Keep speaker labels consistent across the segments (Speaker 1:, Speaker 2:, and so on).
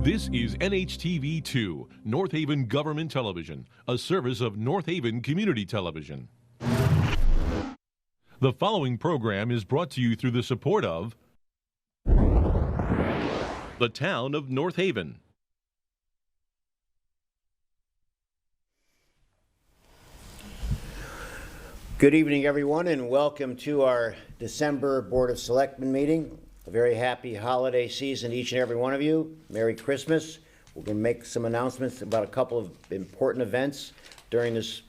Speaker 1: This is NHTV2, North Haven Government Television, a service of North Haven Community Television. The following program is brought to you through the support of the Town of North Haven.
Speaker 2: Good evening, everyone, and welcome to our December Board of Selectmen meeting. A very happy holiday season to each and every one of you. Merry Christmas. We're going to make some announcements about a couple of important events during this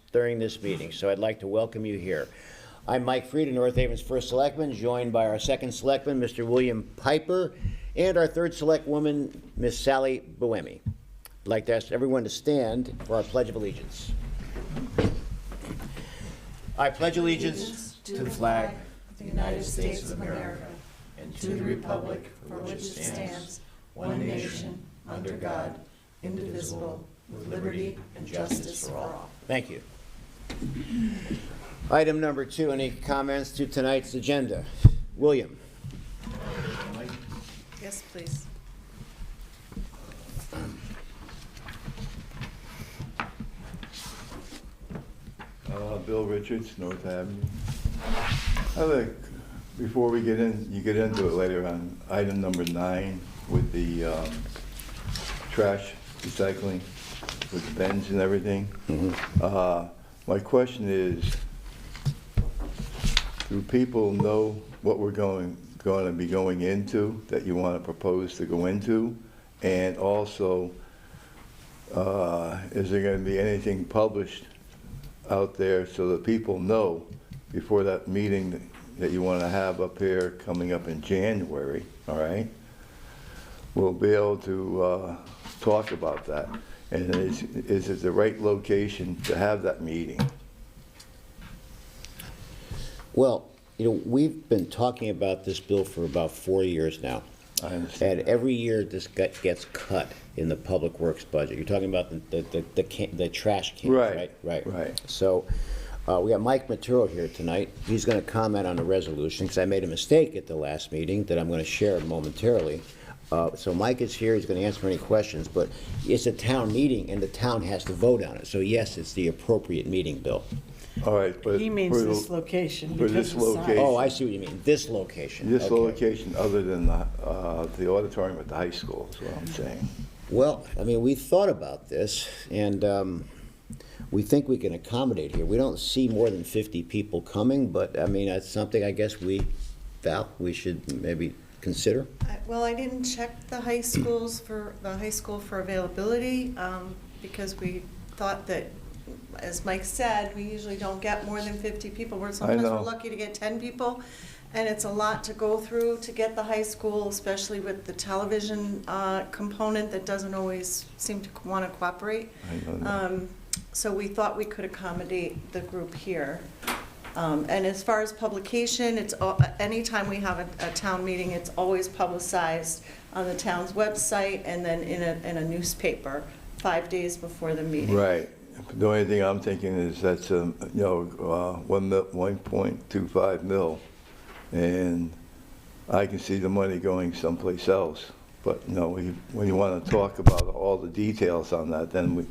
Speaker 2: meeting, so I'd like to welcome you here. I'm Mike Fried, North Haven's first selectman, joined by our second selectman, Mr. William Piper, and our third select woman, Miss Sally Boemi. I'd like to ask everyone to stand for our Pledge of Allegiance. I pledge allegiance
Speaker 3: to the flag of the United States of America and to the republic for which it stands, one nation, under God, indivisible, with liberty and justice for all.
Speaker 2: Thank you. Item number 2, any comments to tonight's agenda? William.
Speaker 3: Yes, please.
Speaker 4: Bill Richards, North Avenue. Before we get into it later on, item number 9 with the trash recycling, with the bins and everything. Mm-hmm. My question is, do people know what we're going to be going into, that you want to propose to go into? And also, is there going to be anything published out there so that people know before that meeting that you want to have up here coming up in January, all right? We'll be able to talk about that. And is it the right location to have that meeting?
Speaker 2: Well, you know, we've been talking about this bill for about 4 years now.
Speaker 4: I understand.
Speaker 2: And every year this gets cut in the public works budget. You're talking about the trash cans,
Speaker 4: Right.
Speaker 2: Right. So we got Mike Maturo here tonight. He's going to comment on the resolution because I made a mistake at the last meeting that I'm going to share momentarily. So Mike is here. He's going to answer any questions. But it's a town meeting, and the town has to vote on it. So yes, it's the appropriate meeting, Bill.
Speaker 4: All right, but
Speaker 5: he means this location.
Speaker 4: For this location.
Speaker 2: Oh, I see what you mean. This location.
Speaker 4: This
Speaker 2: Okay.
Speaker 4: location, other than the auditorium at the high school, is what I'm saying.
Speaker 2: Well, I mean, we thought about this, and we think we can accommodate here. We don't see more than 50 people coming, but I mean, that's something I guess we should maybe consider.
Speaker 3: Well, I didn't check the high school for availability because we thought that, as Mike said, we usually don't get more than 50 people. Sometimes we're lucky to get 10 people, and it's a lot to go through to get the high school, especially with the television component that doesn't always seem to want to cooperate. So we thought we could accommodate the group here. And as far as publication, it's anytime we have a town meeting, it's always publicized on the town's website and then in a newspaper 5 days before the meeting.
Speaker 4: Right. The only thing I'm thinking is that's 1.25 mil, and I can see the money going someplace else. But when you want to talk about all the details on that, then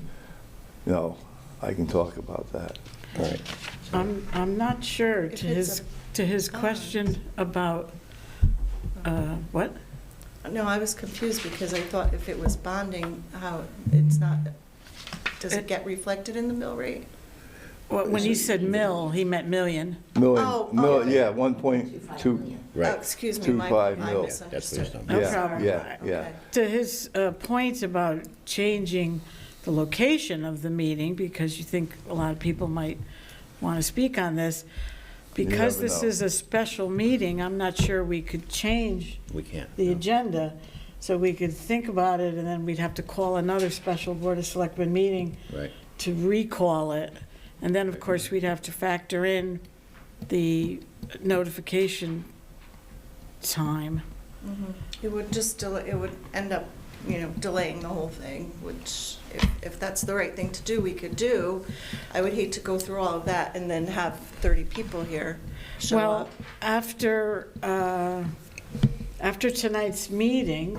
Speaker 4: I can talk about that.
Speaker 2: All right.
Speaker 5: I'm not sure to his question about what?
Speaker 3: No, I was confused because I thought if it was bonding, how it's not. Does it get reflected in the mill rate?
Speaker 5: Well, when he said mill, he meant million.
Speaker 3: Okay.
Speaker 4: Yeah, 1.2.
Speaker 2: Right.
Speaker 3: Oh, excuse me,
Speaker 4: 2.5
Speaker 3: I
Speaker 4: mil.
Speaker 3: misunderstood.
Speaker 2: That's what he's talking
Speaker 5: No
Speaker 2: about.
Speaker 5: problem.
Speaker 4: Yeah.
Speaker 3: Okay.
Speaker 5: To his point about changing the location of the meeting, because you think a lot of people might want to speak on this, because this is a special meeting, I'm not sure we could change the agenda. So we could think about it, and then we'd have to call another special Board of Selectmen meeting to recall it. And then, of course, we'd have to factor in the notification time.
Speaker 3: Mm-hmm. It would end up, delaying the whole thing, which if that's the right thing to do, we could do. I would hate to go through all of that and then have 30 people here show up.
Speaker 5: After tonight's meeting,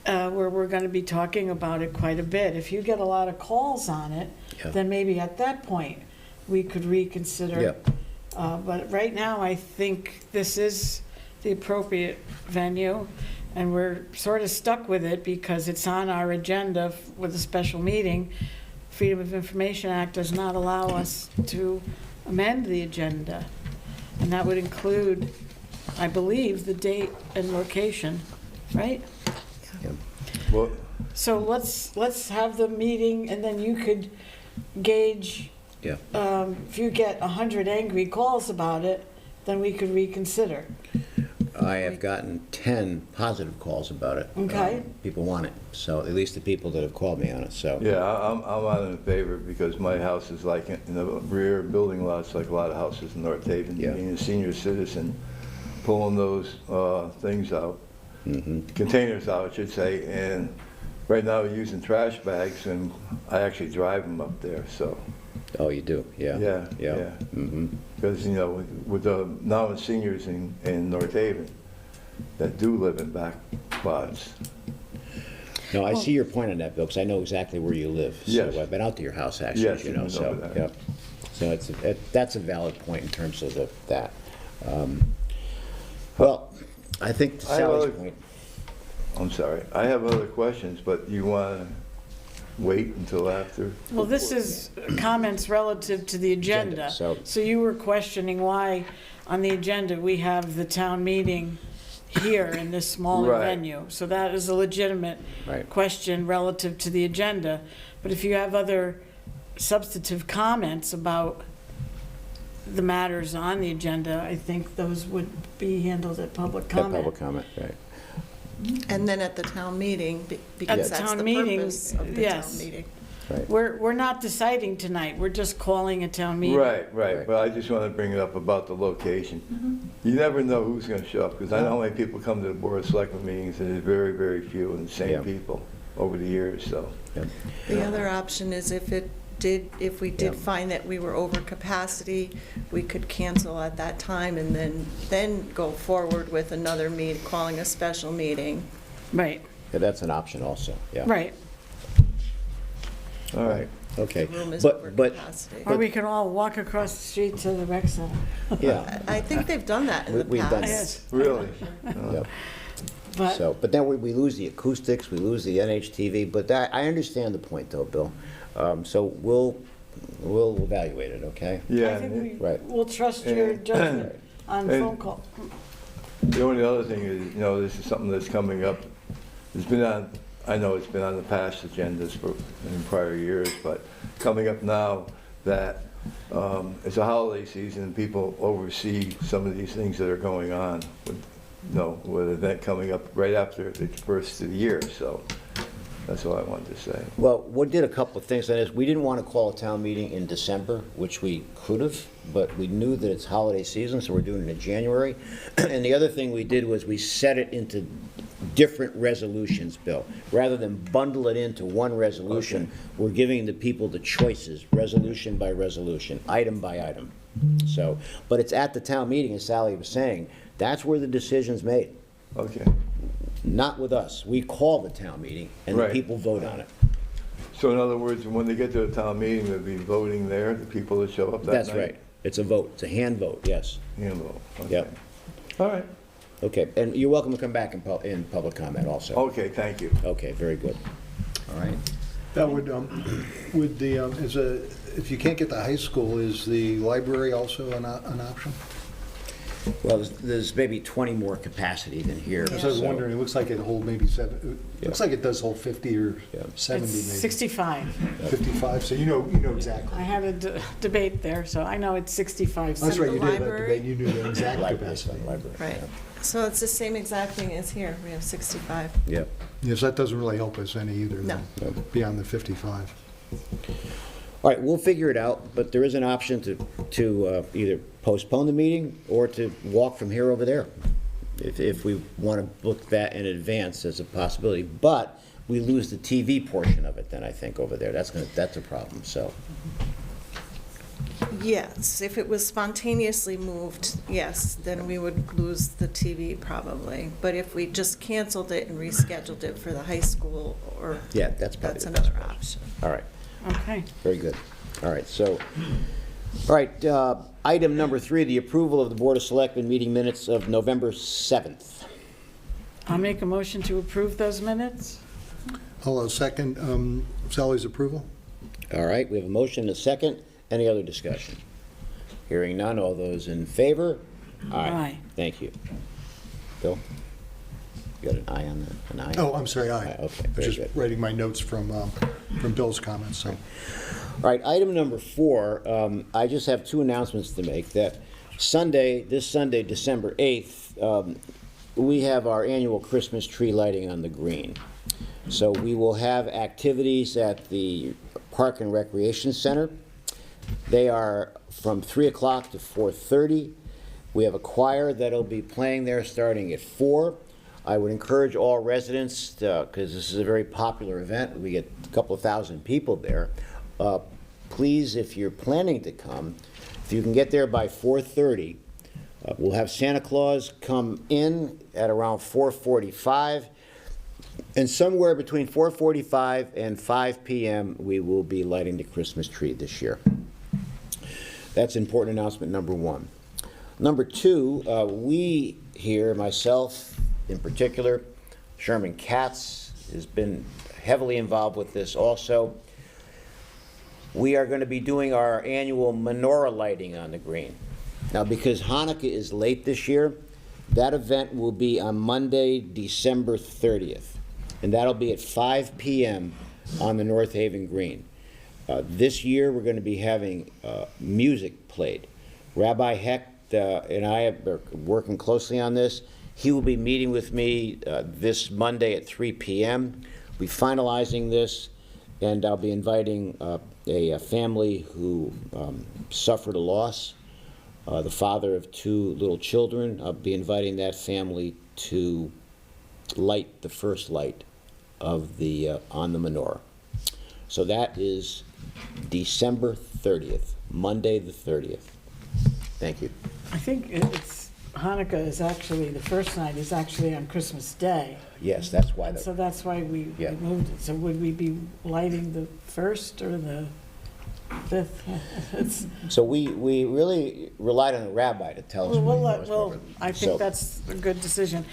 Speaker 5: where we're going to be talking about it quite a bit. If you get a lot of calls on it,
Speaker 2: Yeah.
Speaker 5: then maybe at that point, we could reconsider.
Speaker 2: Yeah.
Speaker 5: But right now, I think this is the appropriate venue, and we're sort of stuck with it because it's on our agenda with a special meeting. Freedom of Information Act does not allow us to amend the agenda, and that would include, I believe, the date and location, right?
Speaker 4: Well,
Speaker 5: So let's have the meeting, and then you could gauge,
Speaker 2: Yeah.
Speaker 5: if you get 100 angry calls about it, then we could reconsider.
Speaker 2: I have gotten 10 positive calls about it.
Speaker 5: Okay.
Speaker 2: People want it, so at least the people that have called me on it, so.
Speaker 4: yeah, I'm on in favor because my house is like in the rear building lots, like a lot of houses in North Haven.
Speaker 2: Yeah.
Speaker 4: Being a senior citizen, pulling those things out,
Speaker 2: Mhm.
Speaker 4: containers out, I should say, and right now we're using trash bags, and I actually drive them up there, so,
Speaker 2: Oh, you do, yeah.
Speaker 4: yeah,
Speaker 2: Yeah.
Speaker 4: yeah.
Speaker 2: Mhm.
Speaker 4: Because, you know, with the now the seniors in North Haven that do live in back lots.
Speaker 2: No, I see your point on that, Bill, because I know exactly where you live.
Speaker 4: Yes.
Speaker 2: So I've been out to your house, actually,
Speaker 4: Yes,
Speaker 2: you know,
Speaker 4: you
Speaker 2: so,
Speaker 4: know that.
Speaker 2: yeah. So that's a valid point in terms of that. Well, I think to
Speaker 4: I have
Speaker 2: Sally's
Speaker 4: other-
Speaker 2: point,
Speaker 4: I'm sorry, I have other questions, but you want to wait until after?
Speaker 5: Well, this is comments relative to the agenda.
Speaker 2: Agenda, so-
Speaker 5: So you were questioning why on the agenda we have the town meeting here in this smaller
Speaker 4: Right.
Speaker 5: venue. So that is a legitimate
Speaker 2: Right.
Speaker 5: question relative to the agenda. But if you have other substantive comments about the matters on the agenda, I think those would be handled at public
Speaker 2: that
Speaker 5: comment.
Speaker 2: public comment, right.
Speaker 3: And then at the town meeting,
Speaker 5: At
Speaker 3: because
Speaker 5: the
Speaker 3: that's
Speaker 5: town
Speaker 3: the
Speaker 5: meeting,
Speaker 3: purpose of the town
Speaker 5: yes.
Speaker 3: meeting.
Speaker 2: Right.
Speaker 5: We're not deciding tonight, we're just calling a town meeting.
Speaker 4: Right,
Speaker 2: Right.
Speaker 4: right, but I just want to bring it up about the location. You never know who's going to show up, because I know how many people come to the Board of Selectmen meetings, and there's very, very few, and the
Speaker 2: Yeah.
Speaker 4: same people over the years, so.
Speaker 3: The other option is if we did
Speaker 2: Yeah.
Speaker 3: find that we were over capacity, we could cancel at that time and then go forward with another meeting, calling a special meeting.
Speaker 5: Right,
Speaker 2: Yeah, that's an option also, yeah.
Speaker 5: right.
Speaker 4: All right.
Speaker 2: Okay.
Speaker 3: The room is over
Speaker 2: But,
Speaker 3: capacity.
Speaker 5: Or we can all walk across the street to the rec center.
Speaker 2: yeah,
Speaker 3: I think they've done that in the
Speaker 2: We've done
Speaker 3: past.
Speaker 4: Really?
Speaker 2: yeah.
Speaker 5: But,
Speaker 2: So, but then we lose the acoustics, we lose the NHTV, but I understand the point though, Bill. So we'll evaluate it, okay?
Speaker 5: I
Speaker 4: Yeah,
Speaker 5: think
Speaker 2: Right.
Speaker 5: we'll trust your
Speaker 4: And-
Speaker 5: judgment on
Speaker 4: and-
Speaker 5: phone call.
Speaker 4: the only other thing is, you know, this is something that's coming up, it's been on, I know it's been on the past agendas in prior years, but coming up now that it's a holiday season, and people oversee some of these things that are going on with, you know, with an event coming up right after the first of the year, so that's all I wanted to say.
Speaker 2: Well, we did a couple of things, that is, we didn't want to call a town meeting in December, which we could have, but we knew that it's holiday season, so we're doing it in January. And the other thing we did was we set it into different resolutions, Bill. Rather than bundle it into one resolution, we're giving the people the choices, resolution by resolution, item by item. So, but it's at the town meeting, as Sally was saying, that's where the decision's made,
Speaker 4: Okay,
Speaker 2: not with us. We call the town meeting, and the
Speaker 4: Right.
Speaker 2: people vote on it.
Speaker 4: so in other words, when they get to the town meeting, they'll be voting there, the people that show up that night?
Speaker 2: That's right. It's a vote. It's a hand vote, yes.
Speaker 4: Hand vote, okay.
Speaker 2: Yep.
Speaker 4: All right,
Speaker 2: Okay, and you're welcome to come back in public comment also.
Speaker 4: okay, thank you.
Speaker 2: Okay, very good. All right.
Speaker 6: That would, would the, if you can't get the high school, is the library also an option?
Speaker 2: Well, there's maybe 20 more capacity than here.
Speaker 6: Because I was
Speaker 2: so-
Speaker 6: wondering, it looks like it hold maybe looks like it does hold 50 or
Speaker 2: Yeah.
Speaker 6: 70
Speaker 5: It's
Speaker 6: maybe.
Speaker 5: 65.
Speaker 6: 55, so you know exactly.
Speaker 5: I had a debate there, so I know it's 65.
Speaker 6: That's right, you
Speaker 3: the
Speaker 6: did that
Speaker 3: library?
Speaker 6: debate, you knew the exact
Speaker 2: Library,
Speaker 6: capacity.
Speaker 2: library,
Speaker 3: Right. So it's the same exact thing as here. We have 65.
Speaker 2: Yeah.
Speaker 6: Yes, that doesn't really help us any either,
Speaker 3: No.
Speaker 6: then, beyond the 55.
Speaker 2: All right, we'll figure it out, but there is an option to either postpone the meeting or to walk from here over there, if we want to book that in advance as a possibility. But we lose the TV portion of it then, I think, over there. That's a problem, so.
Speaker 3: Yes, if it was spontaneously moved, yes, then we would lose the TV probably. But if we just canceled it and rescheduled it for the high school, or.
Speaker 2: Yeah, that's probably
Speaker 3: That's
Speaker 2: the best
Speaker 3: another option.
Speaker 2: All right,
Speaker 5: Okay.
Speaker 2: very good. All right, so, all right, item number 3, the approval of the Board of Selectmen meeting minutes of November 7th.
Speaker 5: I'll make a motion to approve those minutes.
Speaker 6: I'll second Sally's approval.
Speaker 2: All right, we have a motion and a second. Any other discussion? Hearing none, all those in favor?
Speaker 5: Aye.
Speaker 2: Thank you. Bill? You got an aye on that? An aye?
Speaker 6: Oh, I'm sorry, aye.
Speaker 2: Aye, okay,
Speaker 6: I was
Speaker 2: very
Speaker 6: just
Speaker 2: good.
Speaker 6: writing my notes from Bill's comments, so.
Speaker 2: All right, item number 4, I just have 2 announcements to make. That Sunday, this Sunday, December 8th, we have our annual Christmas tree lighting on the green. So we will have activities at the Park and Recreation Center. They are from 3 o'clock to 4:30. We have a choir that'll be playing there starting at 4. I would encourage all residents, because this is a very popular event, we get a couple of thousand people there. Please, if you're planning to come, if you can get there by 4:30, we'll have Santa Claus come in at around 4:45. And somewhere between 4:45 and 5 p.m., we will be lighting the Christmas tree this year. That's important announcement number 1. Number 2, we here, myself in particular, Sherman Katz has been heavily involved with this also. We are going to be doing our annual menorah lighting on the green. Now, because Hanukkah is late this year, that event will be on Monday, December 30th. And that'll be at 5 p.m. on the North Haven Green. This year, we're going to be having music played. Rabbi Hecht and I are working closely on this. He will be meeting with me this Monday at 3 p.m. We're finalizing this, and I'll be inviting a family who suffered a loss, the father of 2 little children. I'll be inviting that family to light the first light of the on the menorah. So that is December 30th, Monday the 30th. Thank you.
Speaker 5: I think it's, Hanukkah is actually, the first night is actually on Christmas Day.
Speaker 2: Yes, that's why.
Speaker 5: So that's why we
Speaker 2: Yeah.
Speaker 5: moved it. So would we be lighting the 1st or the 5th? It's,
Speaker 2: So we really relied on the rabbi to tell us.
Speaker 5: well, I think
Speaker 2: So-
Speaker 5: that's a good decision.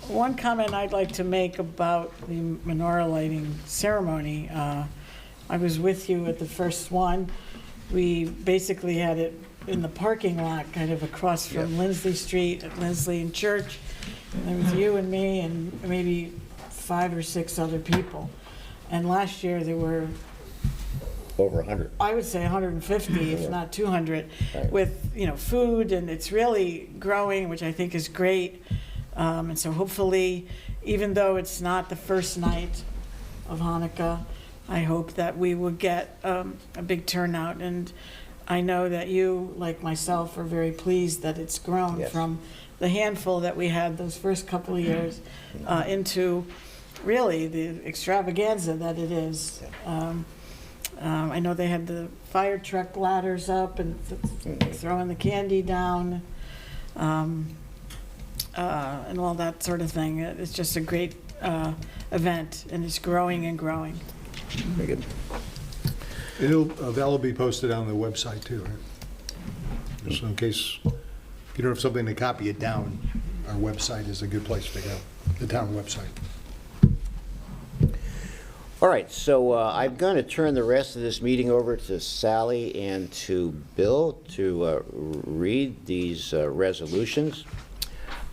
Speaker 5: One comment I'd like to make about the menorah lighting ceremony. I was with you at the first one. We basically had it in the parking lot, kind of across from
Speaker 2: Yeah.
Speaker 5: Lindsley Street at Lindsley and Church. And there was you and me and maybe 5 or 6 other people. And last year there were,
Speaker 2: Over 100.
Speaker 5: I would say 150, if not 200,
Speaker 2: Right.
Speaker 5: with, food, and it's really growing, which I think is great. And so hopefully, even though it's not the first night of Hanukkah, I hope that we will get a big turnout. And I know that you, like myself, are very pleased that it's grown
Speaker 2: Yes.
Speaker 5: from the handful that we had those first couple of years into really the extravaganza that it is. I know they had the fire truck ladders up and throwing the candy down, and all that sort of thing. It's just a great event, and it's growing and growing.
Speaker 2: Very good.
Speaker 6: That'll be posted on the website too, right? Just in case you don't have something to copy it down, our website is a good place to go, the town website.
Speaker 2: All right, so I'm going to turn the rest of this meeting over to Sally and to Bill to read these resolutions.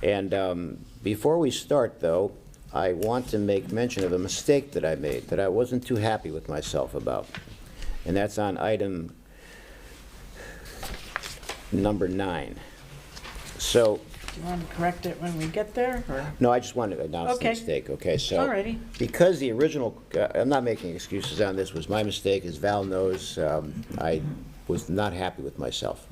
Speaker 2: And before we start, though, I want to make mention of a mistake that I made that I wasn't too happy with myself about. And that's on item number 9. So,
Speaker 5: Do you want to correct it when we get there, or?
Speaker 2: no, I just wanted to announce the
Speaker 5: Okay.
Speaker 2: mistake, okay? So,
Speaker 5: Alrighty.
Speaker 2: because the original, I'm not making excuses on this, was my mistake, as Val knows, I was not happy with myself.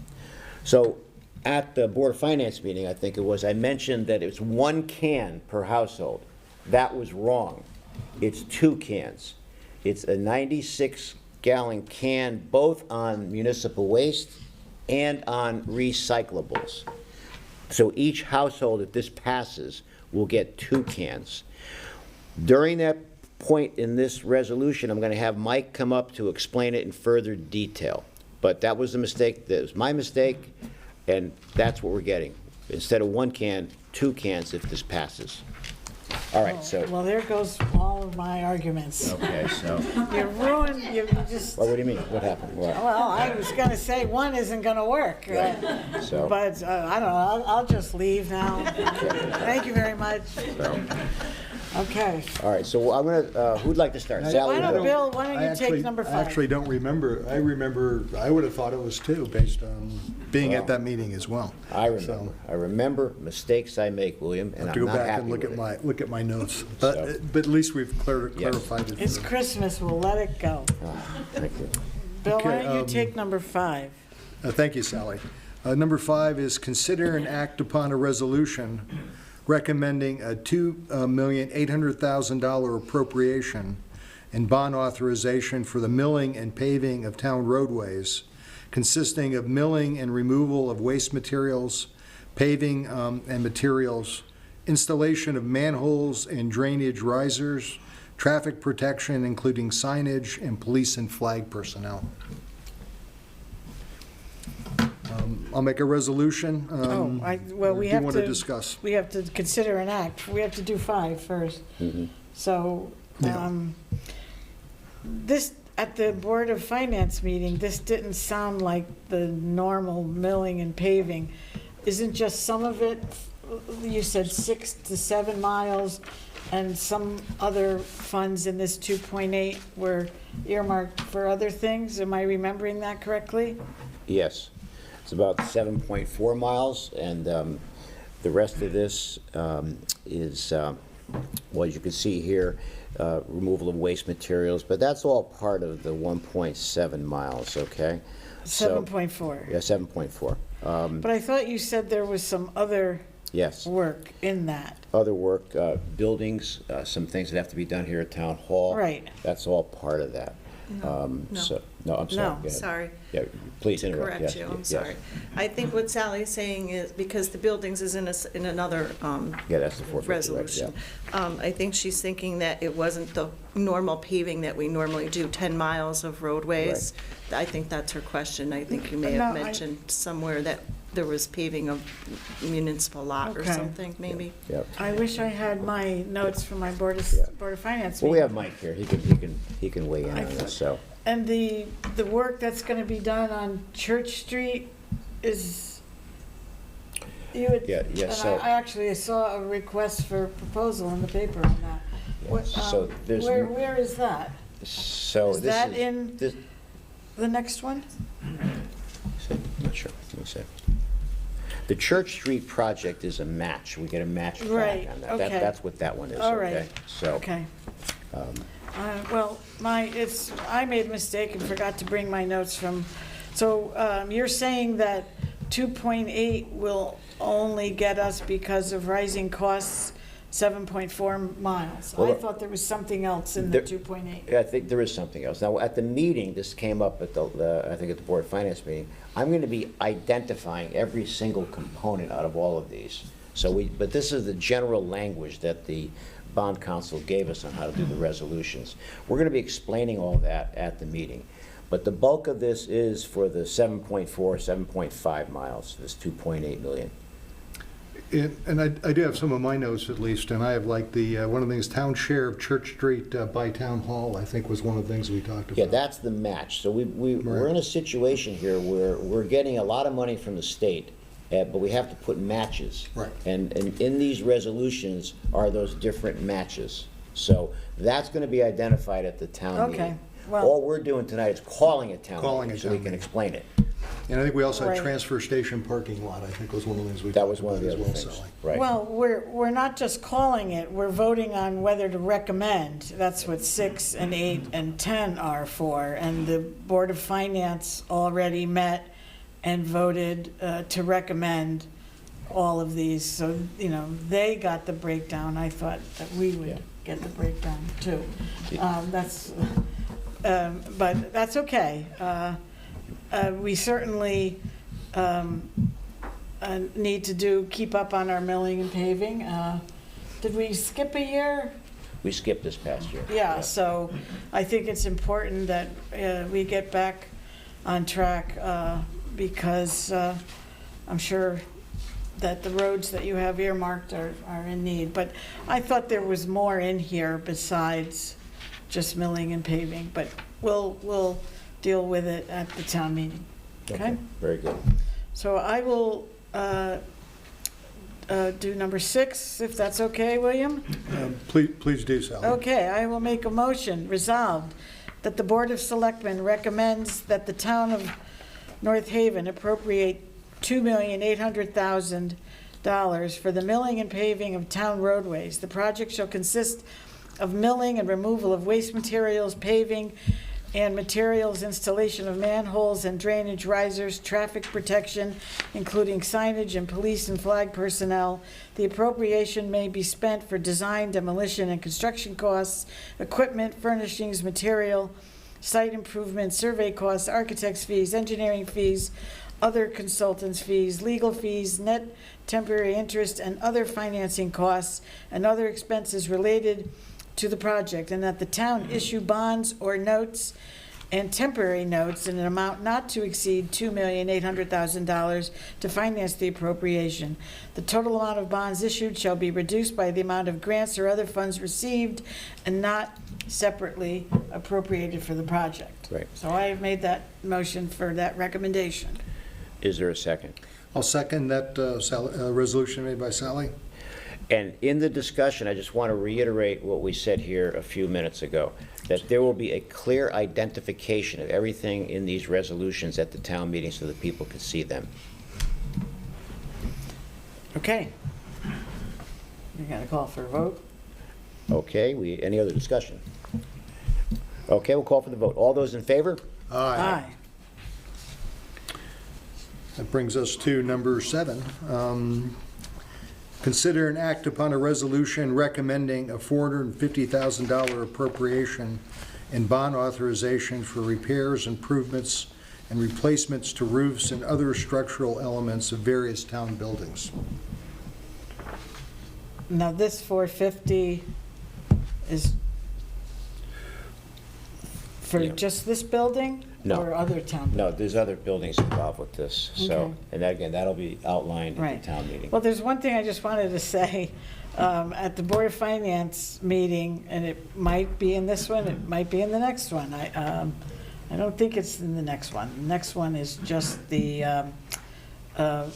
Speaker 2: So, at the Board of Finance meeting, I think it was, I mentioned that it's 1 can per household. That was wrong. It's 2 cans. It's a 96-gallon can, both on municipal waste and on recyclables. So each household, if this passes, will get 2 cans. During that point in this resolution, I'm going to have Mike come up to explain it in further detail. But that was the mistake, that was my mistake, and that's what we're getting. Instead of 1 can, 2 cans if this passes. All right, so,
Speaker 5: Well, there goes all of my arguments.
Speaker 2: okay, so,
Speaker 5: You ruined, you just,
Speaker 2: well, what do you mean? What happened? What?
Speaker 5: well, I was gonna say one isn't gonna work.
Speaker 2: So,
Speaker 5: But, I don't know, I'll just leave now. Thank you very much. Okay.
Speaker 2: all right, so I'm gonna, who'd like to start? Sally?
Speaker 5: Why don't,
Speaker 2: Bill?
Speaker 5: Bill, why don't you take number
Speaker 6: I
Speaker 5: 5?
Speaker 6: actually don't remember. I remember, I would have thought it was 2, based on being at that meeting as well.
Speaker 2: I remember.
Speaker 6: So,
Speaker 2: I remember mistakes I make, William, and
Speaker 6: have to
Speaker 2: I'm
Speaker 6: go
Speaker 2: not
Speaker 6: back
Speaker 2: happy
Speaker 6: and look
Speaker 2: with
Speaker 6: at
Speaker 2: it.
Speaker 6: look at my notes.
Speaker 2: So-
Speaker 6: But at least we've clarified it.
Speaker 5: It's Christmas, we'll let it go.
Speaker 2: Thank you.
Speaker 5: Bill, why
Speaker 6: Okay,
Speaker 5: don't you take number 5?
Speaker 6: Thank you, Sally. Number 5 is consider and act upon a resolution recommending a $2,800,000 appropriation and bond authorization for the milling and paving of town roadways, consisting of milling and removal of waste materials, paving and materials, installation of manholes and drainage risers, traffic protection, including signage, and police and flag personnel. I'll make a resolution.
Speaker 5: Well, we
Speaker 6: Do you
Speaker 5: have
Speaker 6: want
Speaker 5: to.
Speaker 6: to discuss?
Speaker 5: We have to consider an act. We have to do 5 first. So,
Speaker 6: Yeah.
Speaker 5: this, at the Board of Finance meeting, this didn't sound like the normal milling and paving. Isn't just some of it, you said 6 to 7 miles, and some other funds in this 2.8 were earmarked for other things? Am I remembering that correctly?
Speaker 2: Yes. It's about 7.4 miles, and the rest of this is, well, you can see here, removal of waste materials, but that's all part of the 1.7 miles, okay? So-
Speaker 5: 7.4.
Speaker 2: Yeah, 7.4.
Speaker 5: But I thought you said there was some other
Speaker 2: Yes.
Speaker 5: work in that.
Speaker 2: Other work, buildings, some things that have to be done here at Town Hall.
Speaker 5: Right.
Speaker 2: That's all part of that.
Speaker 3: No.
Speaker 2: So, no, I'm sorry.
Speaker 5: No.
Speaker 2: Go ahead.
Speaker 3: Sorry.
Speaker 2: Yeah, please interrupt.
Speaker 3: Correct
Speaker 2: Yes,
Speaker 3: you, I'm
Speaker 2: yes.
Speaker 3: sorry. I think what Sally's saying is, because the buildings is in another
Speaker 2: Yeah, that's the 450, right,
Speaker 3: resolution. I think she's thinking that it wasn't the normal paving that we normally do, 10 miles of roadways. I think that's her question. I think you may have
Speaker 5: No,
Speaker 3: mentioned somewhere that there was paving of municipal lot or
Speaker 5: Okay.
Speaker 3: something, maybe.
Speaker 2: Yep.
Speaker 5: I wish I had my notes from my Board of Finance
Speaker 2: Well, we
Speaker 5: meeting.
Speaker 2: have Mike here. He can weigh in on this, so.
Speaker 5: And the work that's gonna be done on Church Street is, you had.
Speaker 2: Yeah, yeah,
Speaker 5: and
Speaker 2: so-
Speaker 5: I actually saw a request for proposal in the paper on that. What,
Speaker 2: so there's-
Speaker 5: where is that?
Speaker 2: So
Speaker 5: Is
Speaker 2: this
Speaker 5: that in-
Speaker 2: this-
Speaker 5: The next one?
Speaker 2: I'm not sure. Let me see. The Church Street project is a match. We get a match
Speaker 5: Right,
Speaker 2: back on that.
Speaker 5: okay.
Speaker 2: That's what that one is,
Speaker 5: All
Speaker 2: okay?
Speaker 5: right.
Speaker 2: So,
Speaker 5: Okay. Well, I made a mistake and forgot to bring my notes from, so you're saying that 2.8 will only get us because of rising costs, 7.4 miles. I
Speaker 2: Well,
Speaker 5: thought there was something else in the
Speaker 2: there-
Speaker 5: 2.8.
Speaker 2: yeah, I think there is something else. Now, at the meeting, this came up at I think at the Board of Finance meeting, I'm going to be identifying every single component out of all of these. So but this is the general language that the bond council gave us on how to do the resolutions. We're going to be explaining all that at the meeting. But the bulk of this is for the 7.4, 7.5 miles, this 2.8 million.
Speaker 6: And I do have some of my notes at least, and I have like one of the things, town share of Church Street by Town Hall, I think was one of the things we talked about.
Speaker 2: Yeah, that's the match. So we're in a situation here where we're getting a lot of money from the state, but we have to put matches.
Speaker 6: Right.
Speaker 2: And in these resolutions are those different matches. So that's going to be identified at the town meeting.
Speaker 5: Okay, well-
Speaker 2: All we're doing tonight is calling a town
Speaker 6: Calling
Speaker 2: meeting
Speaker 6: a
Speaker 2: so we
Speaker 6: town
Speaker 2: can
Speaker 6: meeting.
Speaker 2: explain it.
Speaker 6: And I think we also had
Speaker 5: Right.
Speaker 6: transfer station parking lot, I think was one of the things we
Speaker 2: That
Speaker 6: talked
Speaker 2: was one of
Speaker 6: about
Speaker 2: the
Speaker 6: as
Speaker 2: other
Speaker 6: well,
Speaker 2: things.
Speaker 6: Sally.
Speaker 2: Right.
Speaker 5: Well, we're not just calling it, we're voting on whether to recommend. That's what 6 and 8 and 10 are for. And the Board of Finance already met and voted to recommend all of these. So, they got the breakdown. I thought that we
Speaker 2: Yeah.
Speaker 5: would get the breakdown too. But that's okay. We certainly need to do, keep up on our milling and paving. Did we skip a year?
Speaker 2: We skipped this past year.
Speaker 5: Yeah, so I think it's important that we get back on track because I'm sure that the roads that you have earmarked are in need. But I thought there was more in here besides just milling and paving, but we'll deal with it at the town meeting. Okay?
Speaker 2: Very good.
Speaker 5: So I will do number 6, if that's okay, William?
Speaker 6: Please do, Sally.
Speaker 5: Okay, I will make a motion, resolved, that the Board of Selectmen recommends that the town of North Haven appropriate $2,800,000 for the milling and paving of town roadways. The project shall consist of milling and removal of waste materials, paving and materials, installation of manholes and drainage risers, traffic protection, including signage and police and flag personnel. The appropriation may be spent for design, demolition, and construction costs, equipment, furnishings, material, site improvements, survey costs, architect's fees, engineering fees, other consultants' fees, legal fees, net temporary interest, and other financing costs and other expenses related to the project, and that the town issue bonds or notes and temporary notes in an amount not to exceed $2,800,000 to finance the appropriation. The total amount of bonds issued shall be reduced by the amount of grants or other funds received and not separately appropriated for the project.
Speaker 2: Right.
Speaker 5: So I have made that motion for that recommendation.
Speaker 2: Is there a second?
Speaker 6: I'll second that resolution made by Sally.
Speaker 2: And in the discussion, I just want to reiterate what we said here a few minutes ago, that there will be a clear identification of everything in these resolutions at the town meeting so that people can see them.
Speaker 5: Okay. You got a call for a vote?
Speaker 2: Okay, any other discussion? Okay, we'll call for the vote. All those in favor?
Speaker 5: Aye.
Speaker 6: That brings us to number 7. Consider and act upon a resolution recommending a $450,000 appropriation and bond authorization for repairs, improvements, and replacements to roofs and other structural elements of various town buildings.
Speaker 5: Now, this 450 is for
Speaker 2: Yeah.
Speaker 5: just this building?
Speaker 2: No.
Speaker 5: Or other town?
Speaker 2: No, there's other buildings involved with this, so,
Speaker 5: Okay.
Speaker 2: and again, that'll be outlined at
Speaker 5: Right.
Speaker 2: the town meeting.
Speaker 5: Well, there's one thing I just wanted to say. At the Board of Finance meeting, and it might be in this one, it might be in the next one. I don't think it's in the next one. The next one is just the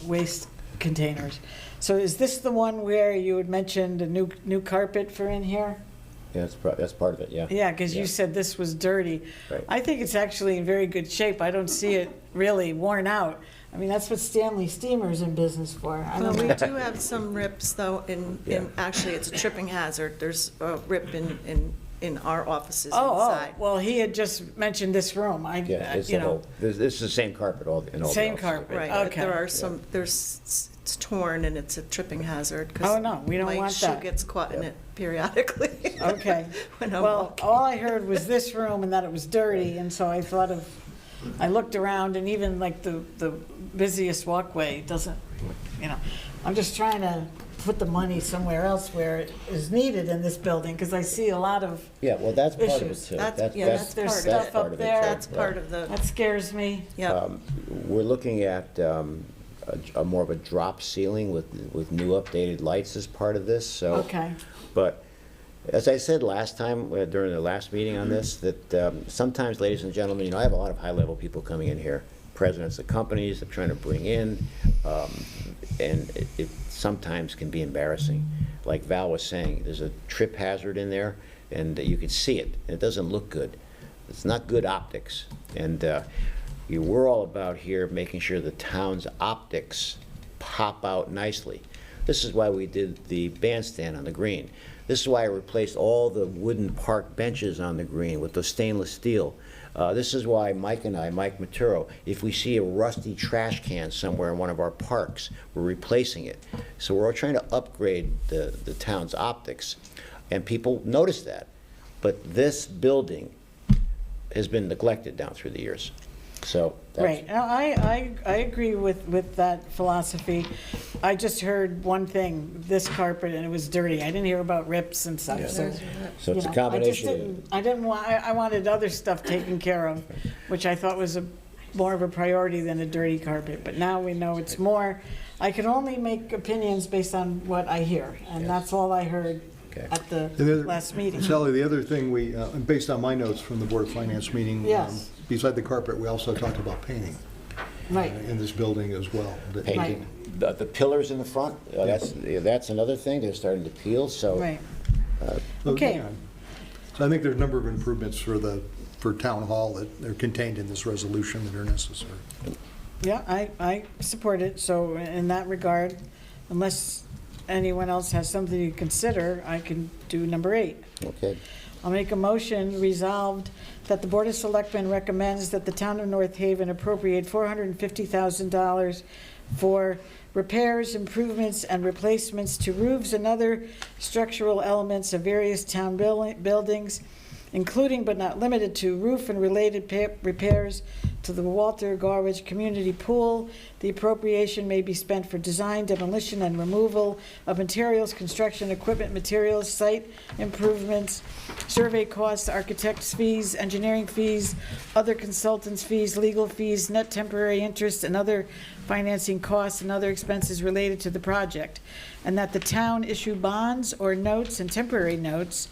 Speaker 5: waste containers. So is this the one where you had mentioned a new carpet for in here?
Speaker 2: Yeah, that's part of it, yeah.
Speaker 5: Yeah, because
Speaker 2: Yeah.
Speaker 5: you said this was dirty.
Speaker 2: Right.
Speaker 5: I think it's actually in very good shape. I don't see it really worn out. I mean, that's what Stanley Steamer's in business for. I
Speaker 3: Well,
Speaker 5: don't
Speaker 3: we
Speaker 5: know.
Speaker 3: do have some rips, though,
Speaker 2: Yeah.
Speaker 3: actually, it's a tripping hazard. There's a rip in our offices
Speaker 5: Oh,
Speaker 3: inside.
Speaker 5: well, he had just mentioned this room.
Speaker 2: Yeah, it's
Speaker 5: You
Speaker 2: the
Speaker 5: know,
Speaker 2: whole, this is the same carpet in all the
Speaker 5: Same
Speaker 2: offices.
Speaker 5: carpet.
Speaker 3: Right, but
Speaker 5: Okay.
Speaker 3: there are some, it's torn and it's a tripping hazard. 'cause
Speaker 5: Oh, no, we don't want
Speaker 3: My
Speaker 5: that.
Speaker 3: shoe gets caught in
Speaker 2: Yep.
Speaker 3: it periodically.
Speaker 5: Okay.
Speaker 3: When I'm
Speaker 5: Well,
Speaker 3: walking.
Speaker 5: all I heard was this room and that it was dirty, and so I thought of, I looked around, and even like the busiest walkway doesn't, I'm just trying to put the money somewhere else where it is needed in this building, because I see a lot of,
Speaker 2: Yeah, well, that's part of it
Speaker 5: Issues.
Speaker 2: too.
Speaker 3: That's
Speaker 5: There's
Speaker 3: part of
Speaker 5: stuff
Speaker 3: it.
Speaker 5: up
Speaker 2: of it,
Speaker 5: there.
Speaker 2: too.
Speaker 3: That's part of the,
Speaker 5: that scares me.
Speaker 3: yeah.
Speaker 2: We're looking at a more of a drop ceiling with new updated lights as part of this, so.
Speaker 5: Okay.
Speaker 2: But as I said last time, during the last meeting on this, that sometimes, ladies and gentlemen, I have a lot of high-level people coming in here, presidents of companies I'm trying to bring in, and it sometimes can be embarrassing. Like Val was saying, there's a trip hazard in there, and you can see it, and it doesn't look good. It's not good optics, and we're all about here making sure the town's optics pop out nicely. This is why we did the bandstand on the green. This is why I replaced all the wooden park benches on the green with the stainless steel. This is why Mike and I, Mike Maturo, if we see a rusty trash can somewhere in one of our parks, we're replacing it. So we're all trying to upgrade the town's optics, and people notice that. But this building has been neglected down through the years. So
Speaker 5: Right, now, I agree with that philosophy. I just heard one thing, this carpet, and it was dirty. I didn't hear about rips and stuff, so.
Speaker 2: So it's
Speaker 5: you
Speaker 2: a
Speaker 5: know,
Speaker 2: combination.
Speaker 5: I didn't want, I wanted other stuff taken care of, which I thought was more of a priority than a dirty carpet, but now we know it's more. I can only make opinions based on what I hear, and that's all I heard
Speaker 2: Okay.
Speaker 5: at the last meeting.
Speaker 6: Sally, the other thing based on my notes from the Board of Finance meeting,
Speaker 5: Yes.
Speaker 6: beside the carpet, we also talked about painting
Speaker 5: Right,
Speaker 6: in this building as well.
Speaker 2: Painting. The pillars in the front, that's another thing, they're starting to peel, so.
Speaker 5: right.
Speaker 6: So,
Speaker 5: Okay.
Speaker 6: yeah. So I think there's a number of improvements for Town Hall that are contained in this resolution that are necessary.
Speaker 5: Yeah, I support it, so in that regard, unless anyone else has something to consider, I can do number 8.
Speaker 2: Okay,
Speaker 5: I'll make a motion resolved that the Board of Selectmen recommends that the town of North Haven appropriate $450,000 for repairs, improvements, and replacements to roofs and other structural elements of various town buildings, including but not limited to roof and related repairs to the Walter Garwich Community Pool. The appropriation may be spent for design, demolition, and removal of materials, construction, equipment, materials, site improvements, survey costs, architect's fees, engineering fees, other consultants' fees, legal fees, net temporary interest, and other financing costs and other expenses related to the project, and that the town issue bonds or notes and temporary notes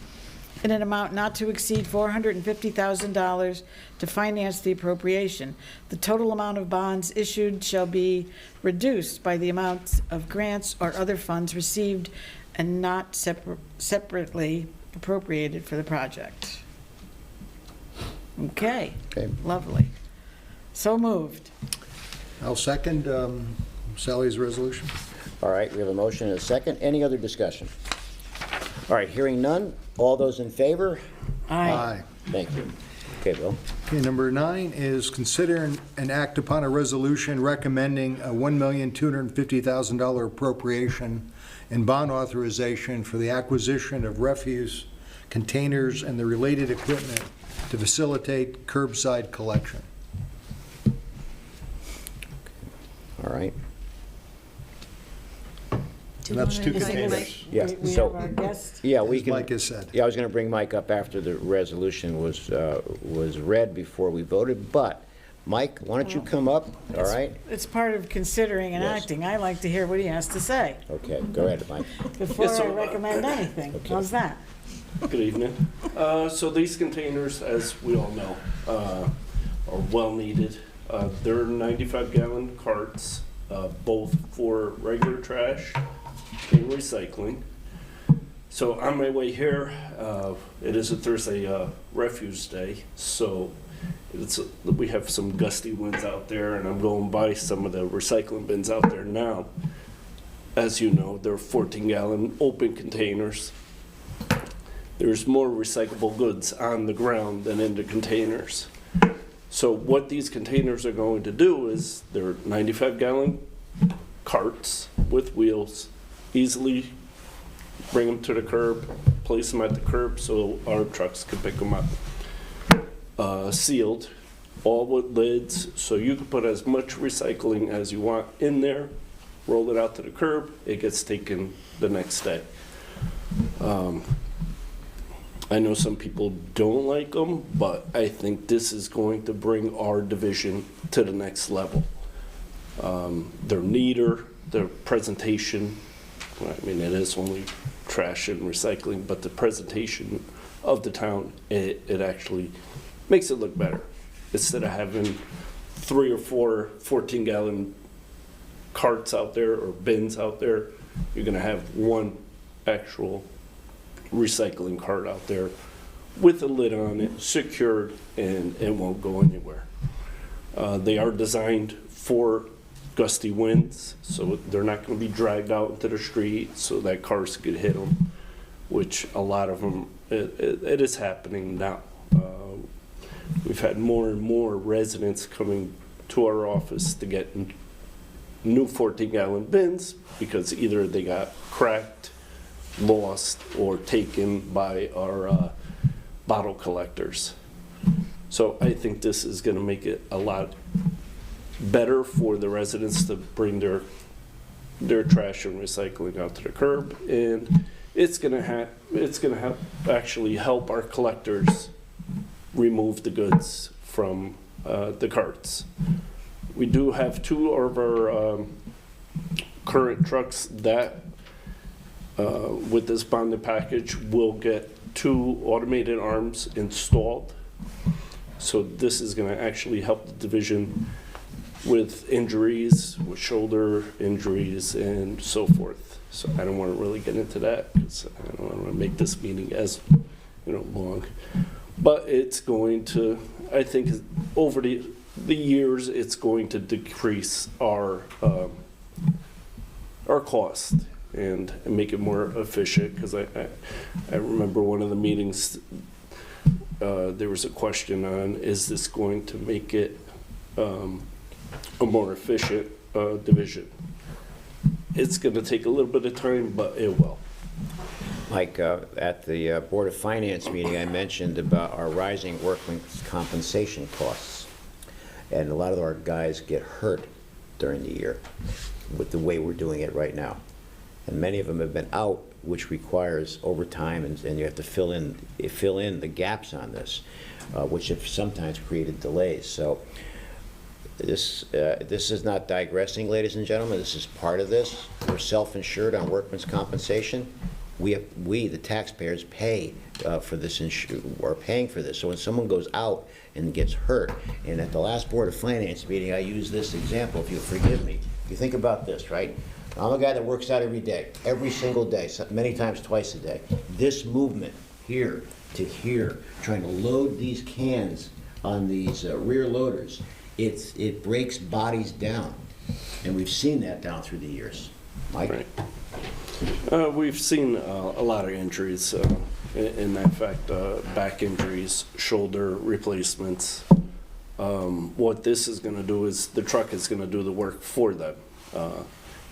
Speaker 5: in an amount not to exceed $450,000 to finance the appropriation. The total amount of bonds issued shall be reduced by the amount of grants or other funds received and not separately appropriated for the project. Okay, lovely. So moved.
Speaker 6: I'll second Sally's resolution.
Speaker 2: all right, we have a motion and a second. Any other discussion? All right, hearing none, all those in favor?
Speaker 5: Aye.
Speaker 2: Thank you. Okay, Bill.
Speaker 6: Okay, number 9 is consider and act upon a resolution recommending a $1,250,000 appropriation and bond authorization for the acquisition of refuse containers and the related equipment to facilitate curbside collection.
Speaker 2: All right.
Speaker 6: And that's 2
Speaker 5: Is it-
Speaker 6: containers.
Speaker 2: Yeah,
Speaker 5: We
Speaker 2: so-
Speaker 5: have our guest.
Speaker 2: Yeah, we
Speaker 6: As
Speaker 2: can.
Speaker 6: Mike has said.
Speaker 2: Yeah, I was going to bring Mike up after the resolution was read before we voted, but, Mike, why don't you come up, all right?
Speaker 5: It's part of considering and
Speaker 2: Yes.
Speaker 5: acting. I like to hear what he has to say
Speaker 2: Okay, go ahead, Mike.
Speaker 5: before
Speaker 7: Yes, so,
Speaker 5: I recommend anything.
Speaker 2: Okay.
Speaker 5: How's that?
Speaker 7: Good evening. So these containers, as we all know, are well needed. They're 95-gallon carts, both for regular trash and recycling. So on my way here, it is a Thursday refuse day, so we have some gusty winds out there, and I'm going by some of the recycling bins out there now. As you know, they're 14-gallon open containers. There's more recyclable goods on the ground than in the containers. So what these containers are going to do is they're 95-gallon carts with wheels, easily bring them to the curb, place them at the curb so our trucks can pick them up. Sealed, all with lids, so you can put as much recycling as you want in there, roll it out to the curb, it gets taken the next day. I know some people don't like them, but I think this is going to bring our division to the next level. They're neater, their presentation, I mean, it is only trash and recycling, but the presentation of the town, it actually makes it look better. Instead of having 3 or 4 14-gallon carts out there or bins out there, you're gonna have one actual recycling cart out there with a lid on it, secured, and it won't go anywhere. They are designed for gusty winds, so they're not going to be dragged out into the street so that cars could hit them, which a lot of them, it is happening now. We've had more and more residents coming to our office to get new 14-gallon bins because either they got cracked, lost, or taken by our bottle collectors. So I think this is going to make it a lot better for the residents to bring their trash and recycling out to the curb, and it's gonna actually help our collectors remove the goods from the carts. We do have 2 of our current trucks that, with this bonded package, will get 2 automated arms installed. So this is going to actually help the division with injuries, with shoulder injuries, and so forth. So I don't want to really get into that because I don't want to make this meeting as long. But it's going to, I think, over the years, it's going to decrease our cost and make it more efficient. Because I remember one of the meetings, there was a question on, is this going to make it a more efficient division? It's going to take a little bit of time, but it will.
Speaker 2: Mike, at the Board of Finance meeting, I mentioned about our rising workmen's compensation costs. And a lot of our guys get hurt during the year with the way we're doing it right now. And many of them have been out, which requires overtime, and you have to fill in the gaps on this, which have sometimes created delays. So this is not digressing, ladies and gentlemen. This is part of this. We're self-insured on workmen's compensation. We, the taxpayers, pay for this. We're paying for this. So when someone goes out and gets hurt, and at the last Board of Finance meeting, I used this example, if you'll forgive me. You think about this, right? I'm a guy that works out every day, every single day, many times twice a day. This movement here to here, trying to load these cans on these rear loaders, it breaks bodies down. And we've seen that down through the years. Mike?
Speaker 7: Right. We've seen a lot of injuries, in that fact, back injuries, shoulder replacements. What this is going to do is the truck is going to do the work for them,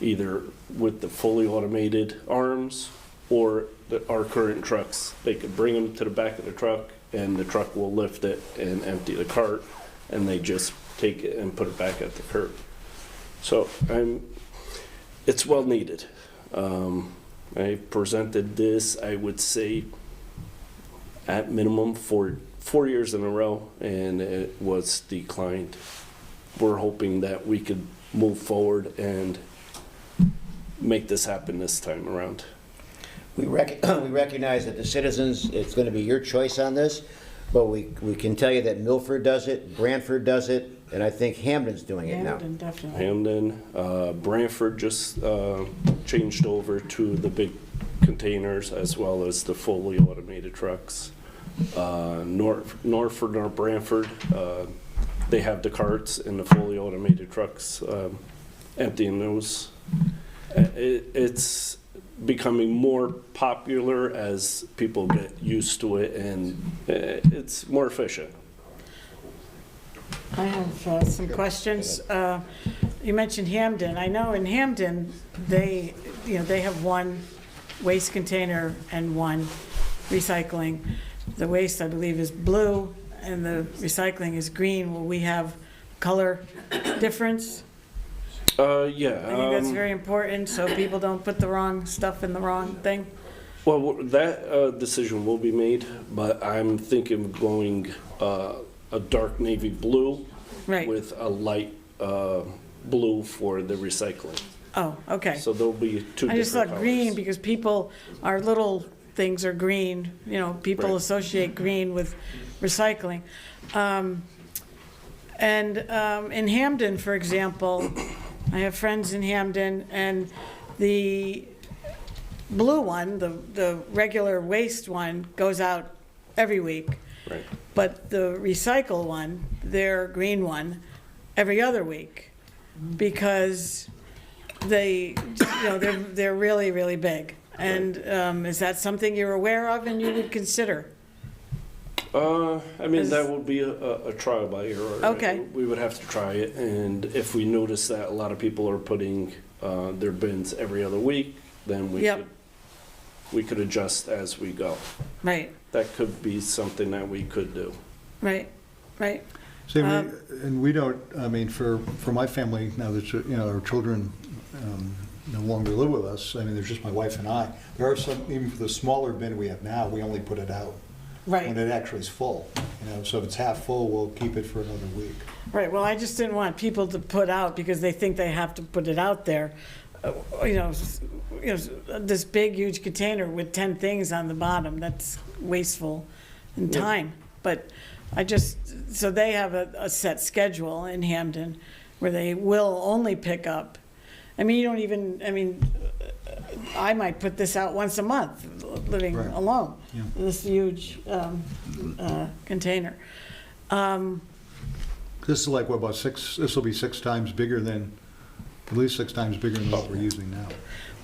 Speaker 7: either with the fully automated arms or our current trucks. They could bring them to the back of the truck, and the truck will lift it and empty the cart, and they just take it and put it back at the curb. So it's well needed. I presented this, I would say, at minimum for 4 years in a row, and it was declined. We're hoping that we could move forward and make this happen this time around.
Speaker 2: We recognize that the citizens, it's going to be your choice on this, but we can tell you that Milford does it, Branford does it, and I think Hamden's doing it now.
Speaker 5: Hamden, definitely.
Speaker 7: Hamden, Branford just changed over to the big containers as well as the fully automated trucks. Norford or Branford, they have the carts and the fully automated trucks, emptying those. It's becoming more popular as people get used to it, and it's more efficient.
Speaker 5: I have some questions. You mentioned Hamden. I know in Hamden, they have one waste container and one recycling. The waste, I believe, is blue, and the recycling is green. Will we have color difference?
Speaker 7: Yeah.
Speaker 5: I think that's very important, so people don't put the wrong stuff in the wrong thing.
Speaker 7: Well, that decision will be made, but I'm thinking of going a dark navy blue,
Speaker 5: Right.
Speaker 7: with a light blue for the recycling.
Speaker 5: Oh, okay.
Speaker 7: So there'll be two different
Speaker 5: I just thought
Speaker 7: colors.
Speaker 5: green because people, our little things are green, people
Speaker 7: Right.
Speaker 5: associate green with recycling. And in Hamden, for example, I have friends in Hamden, and the blue one, the regular waste one, goes out every week.
Speaker 7: Right.
Speaker 5: But the recycle one, their green one, every other week, because they're really, really big. And is that something you're aware of and you would consider?
Speaker 7: I mean, that would be a trial by ear.
Speaker 5: Okay.
Speaker 7: We would have to try it, and if we notice that a lot of people are putting their bins every other week, then we could adjust as we go.
Speaker 5: Right,
Speaker 7: That could be something that we could do.
Speaker 5: right.
Speaker 6: See, and we don't, I mean, for my family, now that, our children no longer live with us, I mean, there's just my wife and I. There are some, even for the smaller bin we have now, we only put it out when
Speaker 5: Right,
Speaker 6: it actually is full. So if it's half full, we'll keep it for another week.
Speaker 5: right. Well, I just didn't want people to put out because they think they have to put it out there. This big, huge container with 10 things on the bottom, that's wasteful in time. But so they have a set schedule in Hamden where they will only pick up. I mean, I might put this out once a month, living
Speaker 6: Right.
Speaker 5: alone,
Speaker 6: Yeah.
Speaker 5: this huge container.
Speaker 6: This is like, what, about this will be 6 times bigger than, at least 6 times bigger than what we're using now.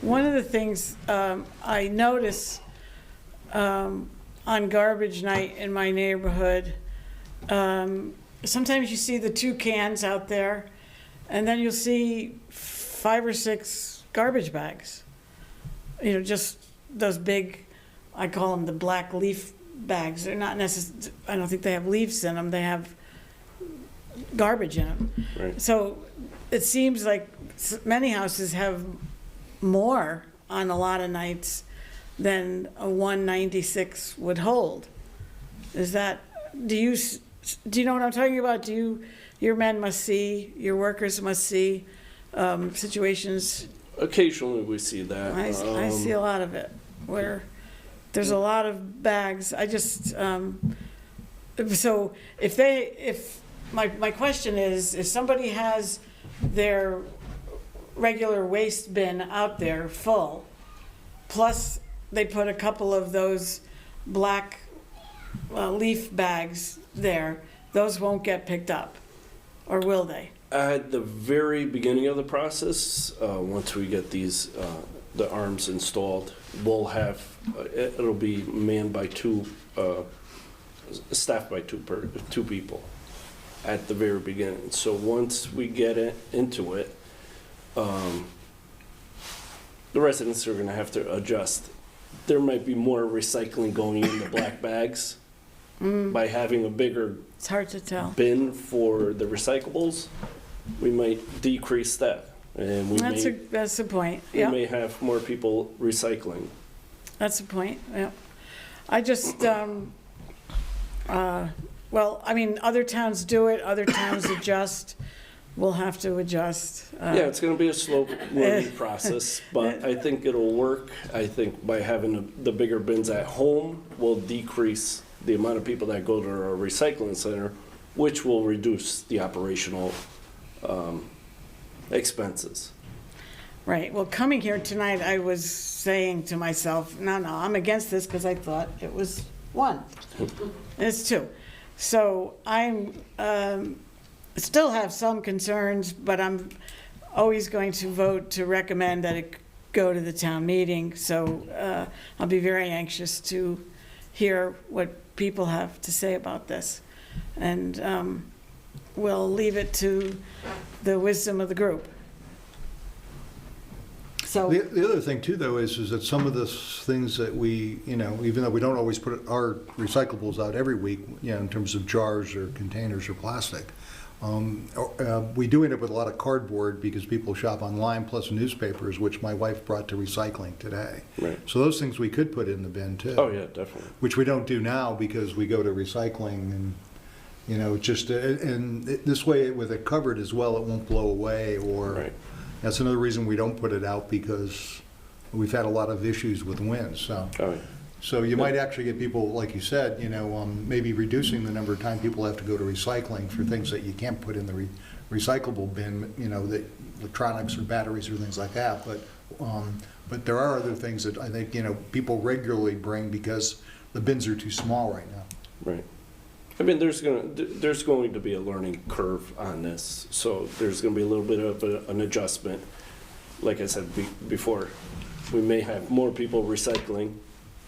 Speaker 5: One of the things I notice on garbage night in my neighborhood, sometimes you see the 2 cans out there, and then you'll see 5 or 6 garbage bags. Just those big, I call them the black leaf bags. They're not necessarily, I don't think they have leaves in them, they have garbage in them.
Speaker 7: Right.
Speaker 5: So it seems like many houses have more on a lot of nights than a 196 would hold. Is that, do you know what I'm talking about? Your men must see, your workers must see situations.
Speaker 7: Occasionally we see that.
Speaker 5: I see a lot of it where there's a lot of bags. I just, so my question is, if somebody has their regular waste bin out there full, plus they put a couple of those black leaf bags there, those won't get picked up, or will they?
Speaker 7: At the very beginning of the process, once we get these, the arms installed, we'll have, it'll be manned by 2, staffed by 2 people at the very beginning. So once we get into it, the residents are gonna have to adjust. There might be more recycling going in the black bags. By having a bigger
Speaker 5: It's hard to tell.
Speaker 7: bin for the recyclables, we might decrease that. And we
Speaker 5: That's the point,
Speaker 7: we
Speaker 5: yeah.
Speaker 7: may have more people recycling.
Speaker 5: That's the point, yeah. I just, well, I mean, other towns do it, other towns adjust. We'll have to adjust.
Speaker 7: Yeah, it's gonna be a slow learning process, but I think it'll work. I think by having the bigger bins at home will decrease the amount of people that go to a recycling center, which will reduce the operational expenses.
Speaker 5: Right, well, coming here tonight, I was saying to myself, no, I'm against this because I thought it was 1. And it's 2. So I'm, still have some concerns, but I'm always going to vote to recommend that it go to the town meeting. So I'll be very anxious to hear what people have to say about this. And we'll leave it to the wisdom of the group. So
Speaker 6: The other thing too, though, is that some of the things that we, even though we don't always put our recyclables out every week, in terms of jars or containers or plastic, we do end up with a lot of cardboard because people shop online, plus newspapers, which my wife brought to recycling today.
Speaker 7: Right.
Speaker 6: So those things we could put in the bin too.
Speaker 7: Oh, yeah, definitely.
Speaker 6: Which we don't do now because we go to recycling and, and this way with it covered as well, it won't blow away or.
Speaker 7: Right.
Speaker 6: That's another reason we don't put it out, because we've had a lot of issues with wind, so.
Speaker 7: Oh, yeah.
Speaker 6: So you might actually get people, like you said, maybe reducing the number of time people have to go to recycling for things that you can't put in the recyclable bin, the electronics or batteries or things like that. But there are other things that I think, people regularly bring because the bins are too small right now.
Speaker 7: Right. I mean, there's going to be a learning curve on this, so there's going to be a little bit of an adjustment. Like I said before, we may have more people recycling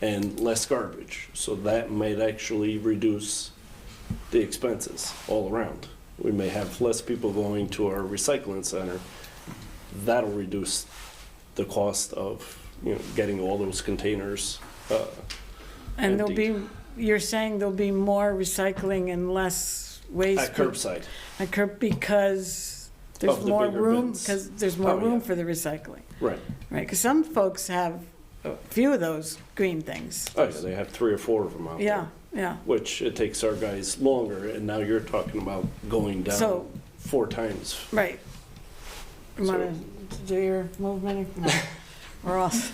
Speaker 7: and less garbage, so that might actually reduce the expenses all around. We may have less people going to our recycling center. That'll reduce the cost of getting all those containers
Speaker 5: and
Speaker 7: emptied.
Speaker 5: you're saying there'll be more recycling and less waste.
Speaker 7: At curbside.
Speaker 5: At curb, because there's
Speaker 7: Of the
Speaker 5: more
Speaker 7: bigger
Speaker 5: room,
Speaker 7: bins.
Speaker 5: because there's more
Speaker 7: Oh,
Speaker 5: room
Speaker 7: yeah.
Speaker 5: for the recycling,
Speaker 7: Right.
Speaker 5: right? Because some folks have a few of those green things.
Speaker 7: Oh, yeah, they have 3 or 4 of them out there.
Speaker 5: Yeah, yeah.
Speaker 7: Which it takes our guys longer, and now you're talking about going down
Speaker 5: So-
Speaker 7: 4 times.
Speaker 5: Right. You want to do your movement? No. We're off.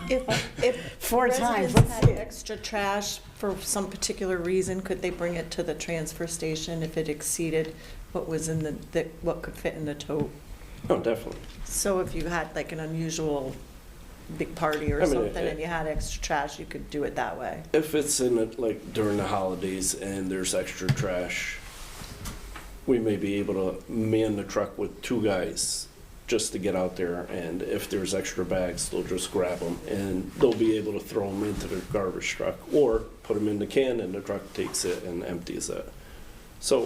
Speaker 3: If
Speaker 5: 4 times,
Speaker 3: residents
Speaker 5: let's
Speaker 3: had
Speaker 5: see it.
Speaker 3: extra trash for some particular reason, could they bring it to the transfer station if it exceeded what was in what could fit in the tote?
Speaker 7: Oh, definitely.
Speaker 3: So if you had like an unusual big party or
Speaker 7: I mean,
Speaker 3: something and you had extra trash, you could do it that way?
Speaker 7: If it's in it, like during the holidays and there's extra trash, we may be able to man the truck with 2 guys just to get out there, and if there's extra bags, they'll just grab them and they'll be able to throw them into the garbage truck or put them in the can and the truck takes it and empties it. So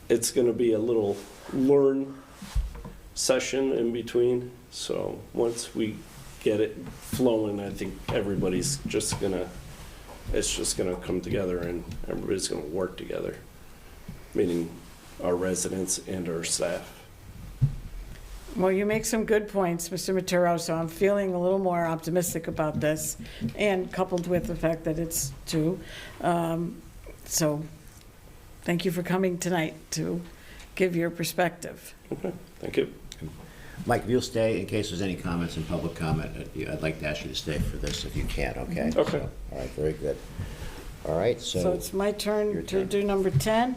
Speaker 7: it's gonna be a little learn session in between. So once we get it flowing, I think everybody's just gonna, it's just gonna come together and everybody's gonna work together, meaning our residents and our staff.
Speaker 5: Well, you make some good points, Mr. Maturo, so I'm feeling a little more optimistic about this, and coupled with the fact that it's 2. So thank you for coming tonight to give your perspective.
Speaker 7: Okay, thank you.
Speaker 2: Mike, if you'll stay, in case there's any comments in public comment, I'd like to ask you to stay for this if you can, okay?
Speaker 7: Okay.
Speaker 2: So, all right, very good. All right,
Speaker 5: So
Speaker 2: so,
Speaker 5: it's my
Speaker 2: Your
Speaker 5: turn to
Speaker 2: turn.
Speaker 5: do number 10.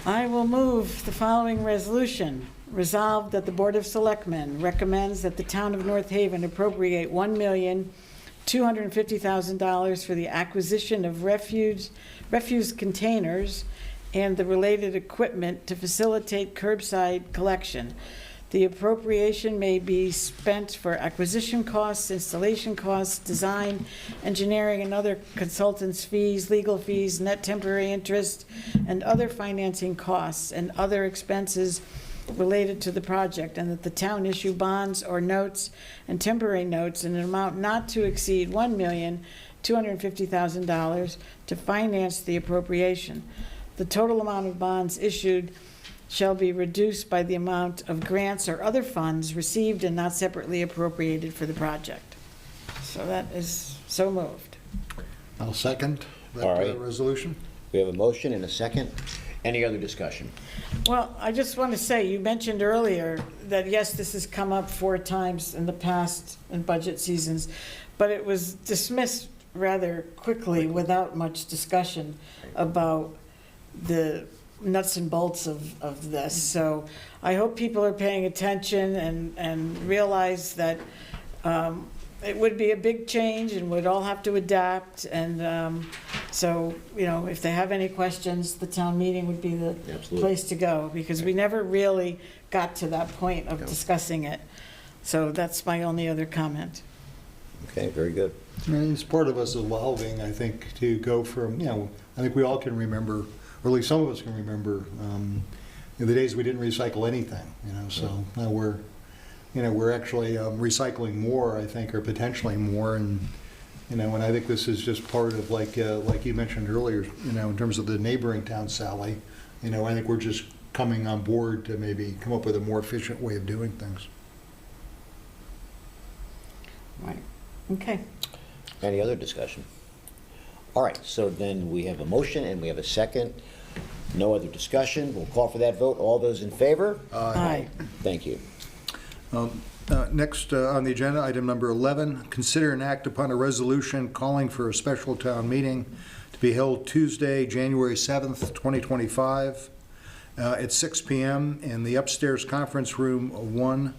Speaker 5: I will move the following resolution. Resolved that the Board of Selectmen recommends that the town of North Haven appropriate $1,250,000 for the acquisition of refuse containers and the related equipment to facilitate curbside collection. The appropriation may be spent for acquisition costs, installation costs, design, engineering, and other consultants' fees, legal fees, net temporary interest, and other financing costs and other expenses related to the project, and that the town issue bonds or notes and temporary notes in an amount not to exceed $1,250,000 to finance the appropriation. The total amount of bonds issued shall be reduced by the amount of grants or other funds received and not separately appropriated for the project. So that is so moved.
Speaker 6: I'll second
Speaker 2: All right.
Speaker 6: that resolution.
Speaker 2: we have a motion and a second. Any other discussion?
Speaker 5: Well, I just want to say, you mentioned earlier that, yes, this has come up 4 times in the past in budget seasons, but it was dismissed rather quickly without much discussion about the nuts and bolts of this. So I hope people are paying attention and realize that it would be a big change and we'd all have to adapt. And so, if they have any questions, the town meeting would be the
Speaker 2: Absolutely.
Speaker 5: place to go, because we never really got to that point of discussing it. So that's my only other comment.
Speaker 2: Okay, very good.
Speaker 6: And it's part of us evolving, I think, to go from, I think we all can remember, or at least some of us can remember, the days we didn't recycle anything, so now we're actually recycling more, I think, or potentially more, and and I think this is just part of, like you mentioned earlier, in terms of the neighboring town, Sally, I think we're just coming on board to maybe come up with a more efficient way of doing things.
Speaker 5: Right. Okay.
Speaker 2: Any other discussion? All right, so then we have a motion and we have a second. No other discussion. We'll call for that vote. All those in favor?
Speaker 5: Aye.
Speaker 2: Thank you.
Speaker 6: Next on the agenda, item number 11, consider and act upon a resolution calling for a special town meeting to be held Tuesday, January 7th, 2025, at 6 p.m. in the upstairs conference room 1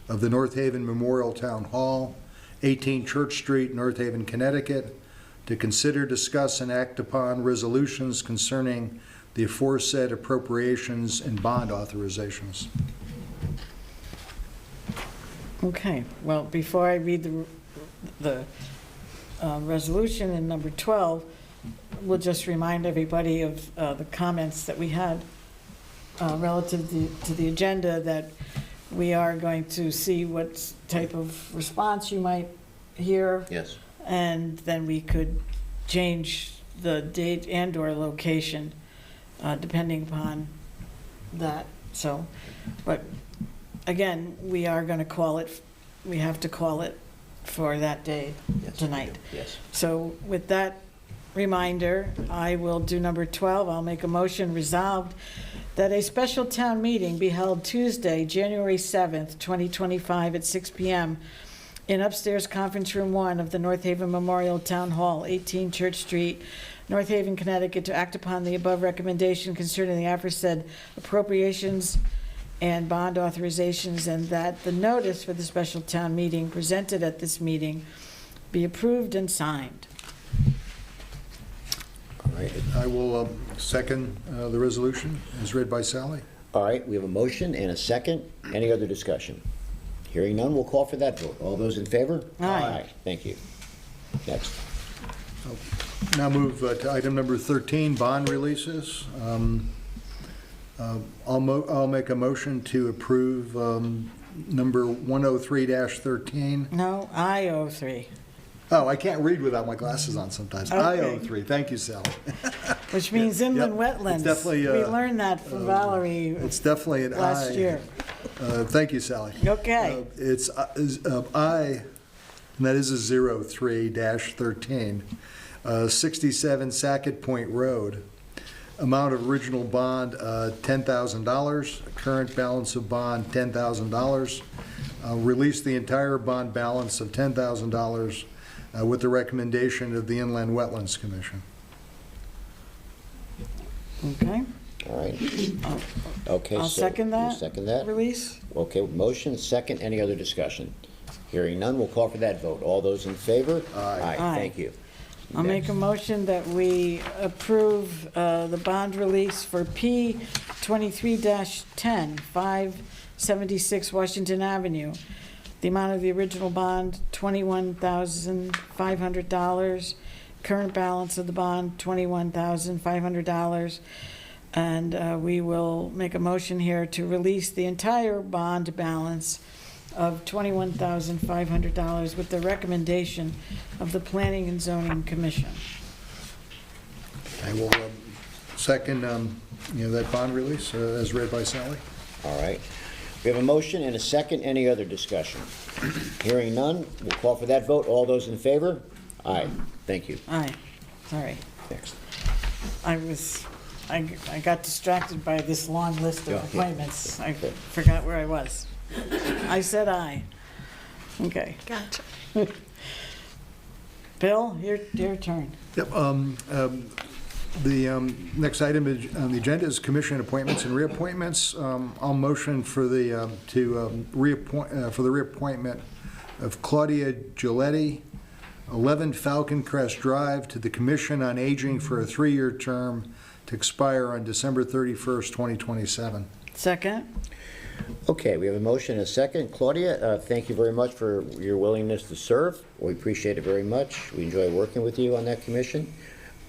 Speaker 6: of the North Haven Memorial Town Hall, 18 Church Street, North Haven, Connecticut, to consider, discuss, and act upon resolutions concerning the aforesaid appropriations and bond authorizations.
Speaker 5: Okay, well, before I read the resolution in number 12, we'll just remind everybody of the comments that we had relative to the agenda, that we are going to see what type of response you might hear,
Speaker 2: Yes.
Speaker 5: and then we could change the date and/or location, depending upon that. So, but again, we are going to call it, we have to call it for that day
Speaker 2: Yes,
Speaker 5: tonight.
Speaker 2: Yes.
Speaker 5: So with that reminder, I will do number 12. I'll make a motion resolved that a special town meeting be held Tuesday, January 7th, 2025 at 6 p.m. in upstairs Conference Room 1 of the North Haven Memorial Town Hall, 18 Church Street, North Haven, Connecticut, to act upon the above recommendation concerning the aforesaid appropriations and bond authorizations, and that the notice for the special town meeting presented at this meeting be approved and signed.
Speaker 2: All right.
Speaker 6: I will second the resolution as read by Sally.
Speaker 2: All right, we have a motion and a second. Any other discussion? Hearing none, we'll call for that vote. All those in favor?
Speaker 5: Aye.
Speaker 2: Thank you. Next.
Speaker 6: Now move to item number 13, bond releases. I'll make a motion to approve number 103-13.
Speaker 5: No, I-03,
Speaker 6: Oh, I can't read without my glasses on sometimes.
Speaker 5: Okay.
Speaker 6: I-03, thank you, Sally.
Speaker 5: which means inland
Speaker 6: Yep,
Speaker 5: wetlands.
Speaker 6: it's definitely,
Speaker 5: We learned that from Valerie
Speaker 6: It's definitely an I.
Speaker 5: last year.
Speaker 6: Thank you, Sally.
Speaker 5: Okay.
Speaker 6: It's I, and that is a 03-13, 67 Sackett Point Road. Amount of original bond, $10,000. Current balance of bond, $10,000. Release the entire bond balance of $10,000 with the recommendation of the Inland Wetlands Commission.
Speaker 5: Okay.
Speaker 2: All right. Okay.
Speaker 5: I'll
Speaker 2: so
Speaker 5: second
Speaker 2: you
Speaker 5: that.
Speaker 2: Second that?
Speaker 5: Release?
Speaker 2: Okay, motion, second. Any other discussion? Hearing none, we'll call for that vote. All those in favor?
Speaker 6: Aye.
Speaker 5: Aye.
Speaker 2: Thank you.
Speaker 5: I'll make a motion that we approve the bond release for P 23-10, 576 Washington Avenue. The amount of the original bond, $21,500. Current balance of the bond, $21,500. And we will make a motion here to release the entire bond balance of $21,500 with the recommendation of the Planning and Zoning Commission.
Speaker 6: I will second, that bond release as read by Sally.
Speaker 2: All right. We have a motion and a second. Any other discussion? Hearing none, we'll call for that vote. All those in favor? Aye. Thank you.
Speaker 5: Aye, sorry.
Speaker 2: Next.
Speaker 5: I got distracted by this long list of
Speaker 2: Yeah.
Speaker 5: appointments. I forgot where I was. I said aye. Okay.
Speaker 3: Gotcha.
Speaker 5: Bill, your turn.
Speaker 6: Yep, the next item on the agenda is commission appointments and reappointments. I'll motion for the reappointment of Claudia Giletti, 11 Falcon Crest Drive, to the Commission on Aging for a 3-year term to expire on December 31st, 2027.
Speaker 5: Second?
Speaker 2: Okay, we have a motion and a second. Claudia, thank you very much for your willingness to serve. We appreciate it very much. We enjoy working with you on that commission.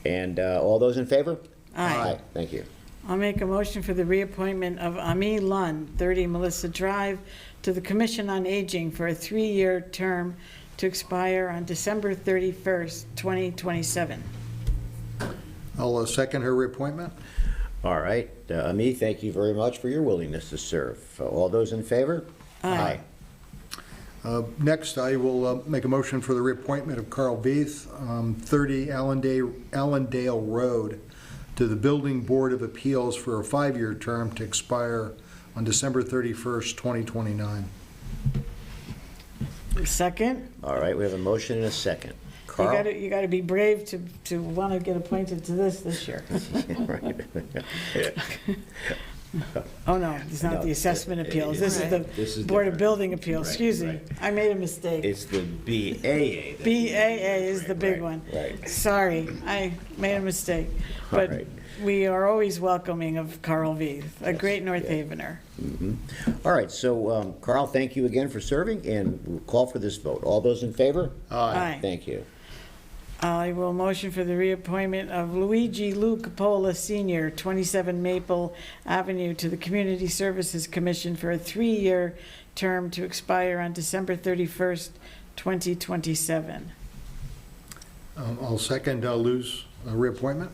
Speaker 2: And all those in favor?
Speaker 5: Aye.
Speaker 2: Thank you.
Speaker 5: I'll make a motion for the reappointment of Ami Lund, 30 Melissa Drive, to the Commission on Aging for a 3-year term to expire on December 31st, 2027.
Speaker 6: I'll second her reappointment.
Speaker 2: All right. Ami, thank you very much for your willingness to serve. All those in favor?
Speaker 5: Aye.
Speaker 6: Next, I will make a motion for the reappointment of Carl Veith, 30 Allendale Road, to the Building Board of Appeals for a 5-year term to expire on December 31st, 2029.
Speaker 5: Second?
Speaker 2: All right, we have a motion and a second. Carl?
Speaker 5: You gotta be brave to want to get appointed to this year.
Speaker 2: Right.
Speaker 5: Oh, no, it's not
Speaker 2: No,
Speaker 5: the assessment appeals.
Speaker 2: it is-
Speaker 5: This is the Board of Building Appeals,
Speaker 2: Right,
Speaker 5: excuse me.
Speaker 2: right.
Speaker 5: I made a mistake.
Speaker 2: It's the BAA. that-
Speaker 5: BAA is the
Speaker 2: Right,
Speaker 5: big
Speaker 2: right,
Speaker 5: one.
Speaker 2: Right.
Speaker 5: Sorry, I made a mistake.
Speaker 2: All
Speaker 5: But
Speaker 2: right.
Speaker 5: we are always welcoming of Carl Veith, a
Speaker 2: Yes,
Speaker 5: great North
Speaker 2: yeah.
Speaker 5: Havener.
Speaker 2: All right, so Carl, thank you again for serving, and we'll call for this vote. All those in favor?
Speaker 5: Aye.
Speaker 2: Thank you.
Speaker 5: I will motion for the reappointment of Luigi Lou Capola Sr., 27 Maple Avenue, to the Community Services Commission for a 3-year term to expire on December 31st, 2027.
Speaker 6: I'll second Lou's reappointment.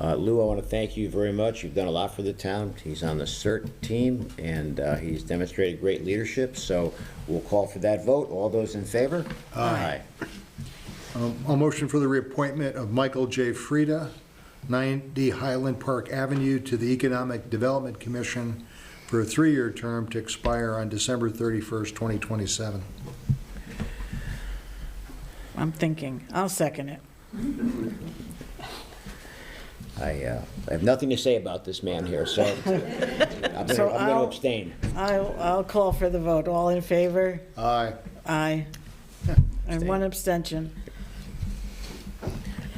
Speaker 2: Lou, I want to thank you very much. You've done a lot for the town. He's on the CERT team, and he's demonstrated great leadership, so we'll call for that vote. All those in favor? Aye.
Speaker 6: I'll motion for the reappointment of Michael J. Frieda, 90 Highland Park Avenue, to the Economic Development Commission for a 3-year term to expire on December 31st, 2027.
Speaker 5: I'm thinking. I'll second it.
Speaker 2: I have nothing to say about this man here, so I'm going to abstain.
Speaker 5: I'll call for the vote. All in favor?
Speaker 6: Aye.
Speaker 5: Aye. And one abstention.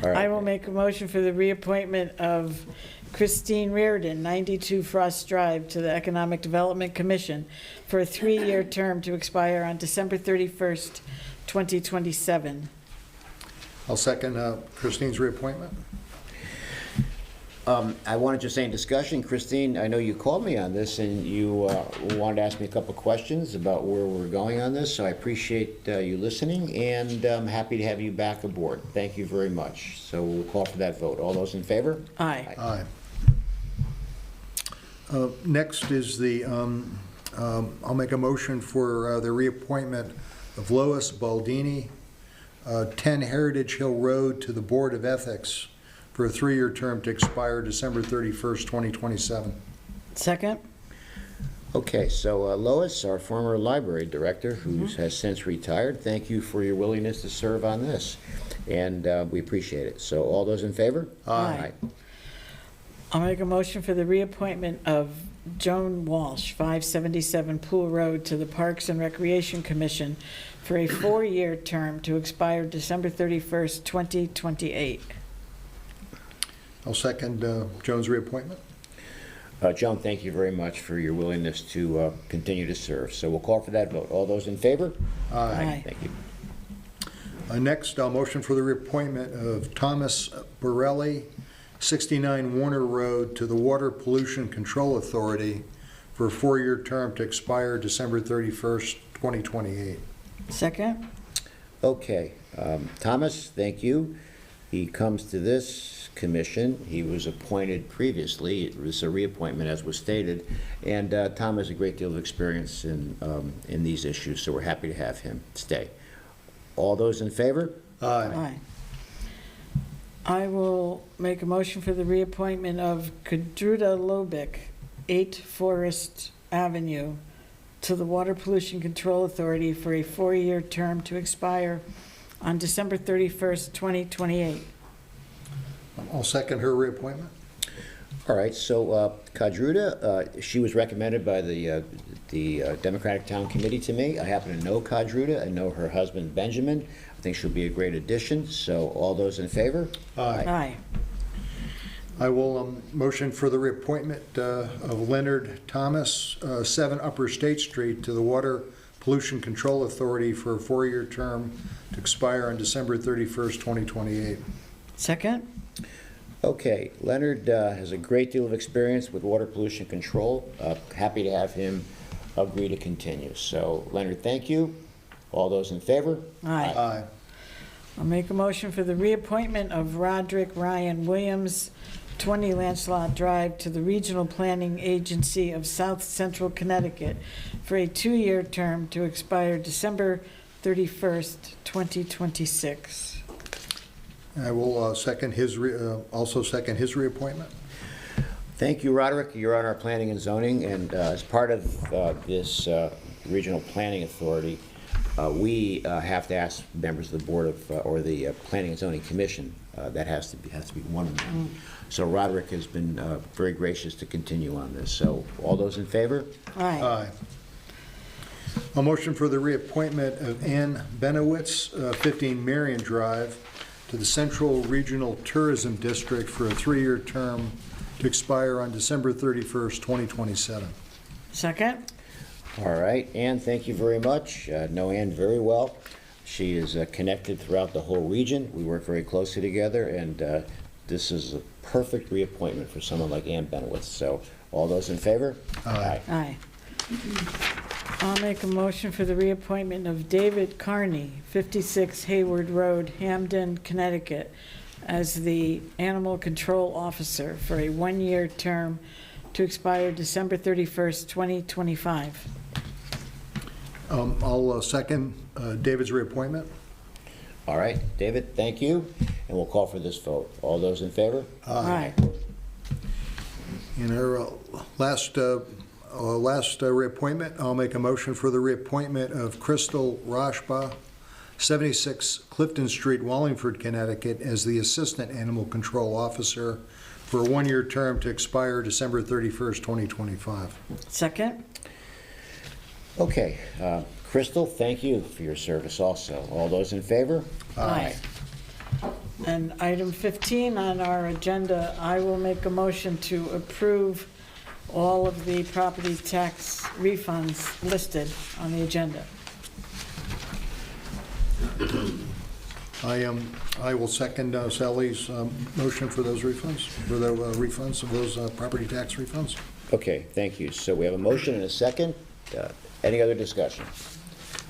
Speaker 2: All right.
Speaker 5: I will make a motion for the reappointment of Christine Reardon, 92 Frost Drive, to the Economic Development Commission for a 3-year term to expire on December 31st, 2027.
Speaker 6: I'll second Christine's reappointment.
Speaker 2: I wanted to say in discussion, Christine, I know you called me on this, and you wanted to ask me a couple questions about where we're going on this, so I appreciate you listening, and I'm happy to have you back aboard. Thank you very much. So we'll call for that vote. All those in favor?
Speaker 5: Aye.
Speaker 6: Aye. Next is the, I'll make a motion for the reappointment of Lois Baldini, 10 Heritage Hill Road, to the Board of Ethics for a 3-year term to expire December 31st, 2027.
Speaker 5: Second?
Speaker 2: Okay, so Lois, our former library director, who has since retired, thank you for your willingness to serve on this, and we appreciate it. So all those in favor?
Speaker 5: Aye. I'll make a motion for the reappointment of Joan Walsh, 577 Pool Road, to the Parks and Recreation Commission for a 4-year term to expire December 31st, 2028.
Speaker 6: I'll second Joan's reappointment.
Speaker 2: Joan, thank you very much for your willingness to continue to serve. So we'll call for that vote. All those in favor?
Speaker 5: Aye.
Speaker 2: Thank you.
Speaker 6: Next, I'll motion for the reappointment of Thomas Borelli, 69 Warner Road, to the Water Pollution Control Authority for a 4-year term to expire December 31st, 2028.
Speaker 5: Second?
Speaker 2: Okay, Thomas, thank you. He comes to this commission. He was appointed previously. It was a reappointment, as was stated, and Tom has a great deal of experience in these issues, so we're happy to have him stay. All those in favor?
Speaker 6: Aye.
Speaker 5: I will make a motion for the reappointment of Kadruda Lobick, 8 Forest Avenue, to the Water Pollution Control Authority for a 4-year term to expire on December 31st, 2028.
Speaker 6: I'll second her reappointment.
Speaker 2: All right, so Kadruda, she was recommended by the Democratic Town Committee to me. I happen to know Kadruda. I know her husband, Benjamin. I think she'll be a great addition. So all those in favor?
Speaker 5: Aye.
Speaker 6: I will motion for the reappointment of Leonard Thomas, 7 Upper State Street, to the Water Pollution Control Authority for a 4-year term to expire on December 31st, 2028.
Speaker 5: Second?
Speaker 2: Okay, Leonard has a great deal of experience with water pollution control. Happy to have him agree to continue. So, Leonard, thank you. All those in favor?
Speaker 5: Aye.
Speaker 6: Aye.
Speaker 5: I'll make a motion for the reappointment of Roderick Ryan Williams, 20 Lancelot Drive, to the Regional Planning Agency of South Central Connecticut for a 2-year term to expire December 31st, 2026.
Speaker 6: I will second his, also second his reappointment.
Speaker 2: Thank you, Roderick. You're on our Planning and Zoning, and as part of this Regional Planning Authority, we have to ask members of the Board of, or the Planning and Zoning Commission, that has to be one of them. So Roderick has been very gracious to continue on this. So all those in favor?
Speaker 5: Aye.
Speaker 6: Aye. A motion for the reappointment of Ann Benowitz, 15 Marion Drive, to the Central Regional Tourism District for a 3-year term to expire on December 31st, 2027.
Speaker 5: Second?
Speaker 2: All right, Ann, thank you very much. Know Ann very well. She is connected throughout the whole region. We work very closely together, and this is a perfect reappointment for someone like Ann Benowitz. So all those in favor?
Speaker 6: Aye.
Speaker 5: Aye. I'll make a motion for the reappointment of David Carney, 56 Hayward Road, Hamden, Connecticut, as the Animal Control Officer for a one-year term to expire December 31st, 2025.
Speaker 6: I'll second David's reappointment.
Speaker 2: All right, David, thank you, and we'll call for this vote. All those in favor?
Speaker 5: Aye.
Speaker 6: In our last reappointment, I'll make a motion for the reappointment of Crystal Rashba, 76 Clifton Street, Wallingford, Connecticut, as the Assistant Animal Control Officer for a one-year term to expire December 31st, 2025.
Speaker 5: Second?
Speaker 2: Okay, Crystal, thank you for your service also. All those in favor?
Speaker 5: Aye. And item 15 on our agenda, I will make a motion to approve all of the property tax refunds listed on the agenda.
Speaker 6: I will second Sally's motion for those refunds, for the refunds of those property tax refunds.
Speaker 2: Okay, thank you. So we have a motion and a second. Any other discussion?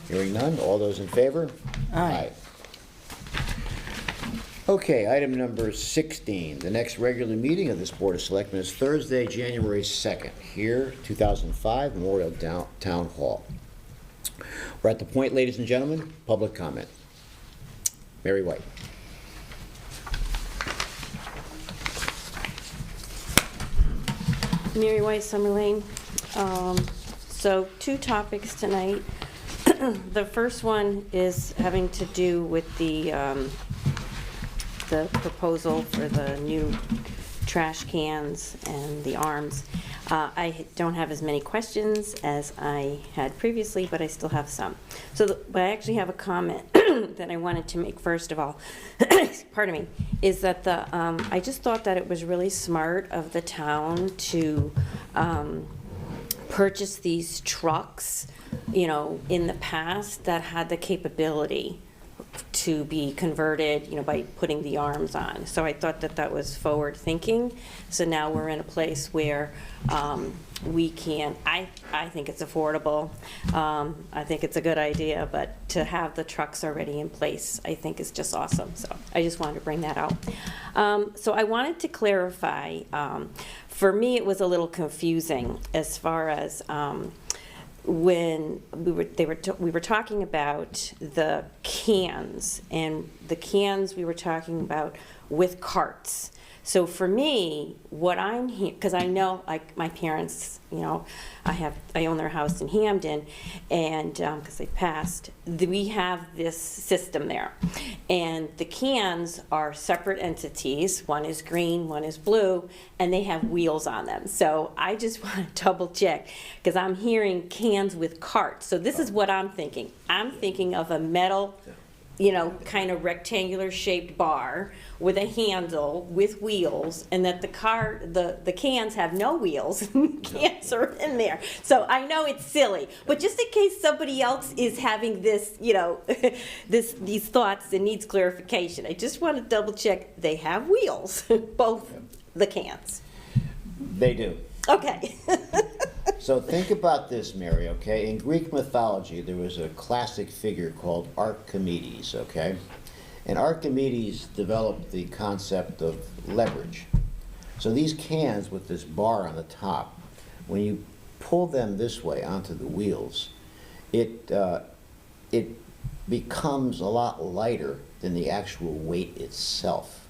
Speaker 2: Hearing none, all those in favor?
Speaker 5: Aye.
Speaker 2: Okay, item number 16. The next regular meeting of this Board of Selectmen is Thursday, January 2nd, here, 2005, Memorial Town Hall. We're at the point, ladies and gentlemen, public comment. Mary White.
Speaker 8: Mary White, Summer Lane. So 2 topics tonight. The first one is having to do with the proposal for the new trash cans and the arms. I don't have as many questions as I had previously, but I still have some. So but I actually have a comment that I wanted to make first of all. Pardon me. Is that I just thought that it was really smart of the town to purchase these trucks, you know, in the past that had the capability to be converted, you know, by putting the arms on. So I thought that that was forward thinking. So now we're in a place where we can, I think it's affordable. I think it's a good idea, but to have the trucks already in place, I think is just awesome. So I just wanted to bring that out. So I wanted to clarify, for me it was a little confusing as far as when we were talking about the cans, and the cans we were talking about with carts. So for me, what I'm here, because I know, like my parents, you know, I own their house in Hamden, and because they passed, we have this system there, and the cans are separate entities. One is green, one is blue, and they have wheels on them. So I just want to double check, because I'm hearing cans with carts. So this is what I'm thinking. I'm thinking of a metal, you know, kind of rectangular shaped bar with a handle with wheels, and that the cans have no wheels. Cans are in there. So I know it's silly, but just in case somebody else is having this, you know, these thoughts and needs clarification, I just want to double check they have wheels, both the cans.
Speaker 2: They do.
Speaker 8: Okay.
Speaker 2: So think about this, Mary, okay? In Greek mythology, there was a classic figure called Archimedes, okay? And Archimedes developed the concept of leverage. So these cans with this bar on the top, when you pull them this way onto the wheels, it becomes a lot lighter than the actual weight itself.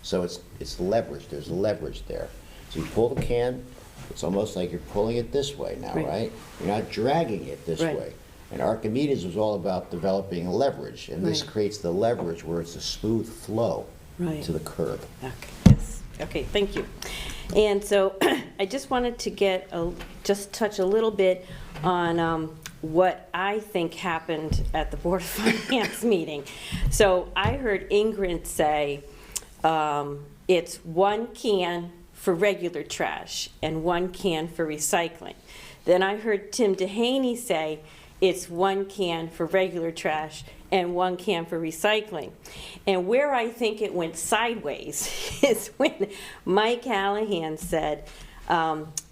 Speaker 2: So it's leverage. There's leverage there. So you pull the can, it's almost like you're pulling it this way now, right? You're not dragging it this way. And Archimedes was all about developing leverage, and this creates the leverage where it's a smooth flow to the curb.
Speaker 8: Okay, yes. Okay, thank you. And so I just wanted to just touch a little bit on what I think happened at the Board of Finance meeting. So I heard Ingrid say it's 1 can for regular trash and 1 can for recycling. Then I heard Tim Dehaney say it's 1 can for regular trash and 1 can for recycling. And where I think it went sideways is when Mike Callahan said,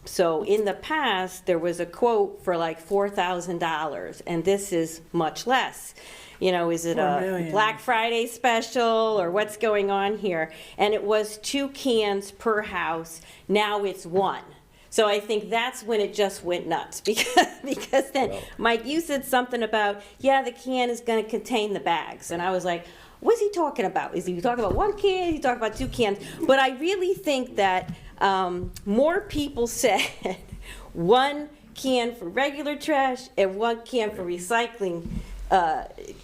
Speaker 8: So in the past, there was a quote for like $4,000, and this is much less. You know, is it
Speaker 5: 4
Speaker 8: a
Speaker 5: million.
Speaker 8: Black Friday special, or what's going on here? And it was 2 cans per house. Now it's 1. So I think that's when it just went nuts, because then, Mike, you said something about, yeah, the can is going to contain the bags. And I was like, what's he talking about? Is he talking about 1 can? Is he talking about 2 cans? But I really think that more people said 1 can for regular trash and 1 can for recycling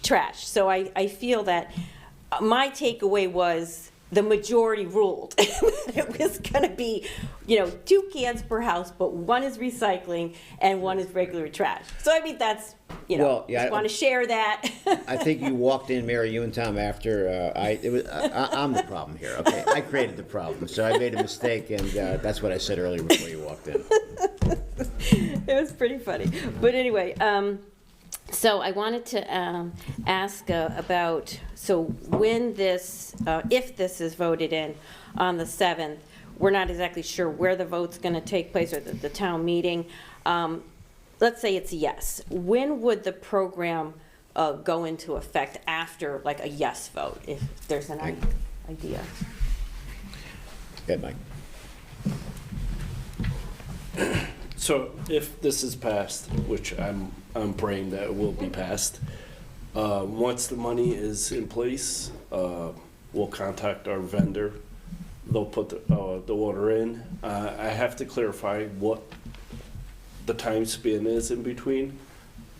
Speaker 8: trash. So I feel that my takeaway was the majority ruled. It was going to be, 2 cans per house, but 1 is recycling and 1 is regular trash. So I mean, that's,
Speaker 2: Well, yeah,
Speaker 8: just want to share that.
Speaker 2: I think you walked in, Mary, you and Tom, after I'm the problem here, okay? I created the problem, so I made a mistake, and that's what I said earlier before you walked in.
Speaker 8: It was pretty funny. But anyway, so I wanted to ask about, so when this, if this is voted in on the 7th, we're not exactly sure where the vote's going to take place, or the town meeting. Let's say it's a yes. When would the program go into effect after, like, a yes vote, if there's an idea?
Speaker 2: Good, Mike.
Speaker 7: So if this is passed, which I'm praying that it will be passed, once the money is in place, we'll contact our vendor. They'll put the order in. I have to clarify what the time span is in between,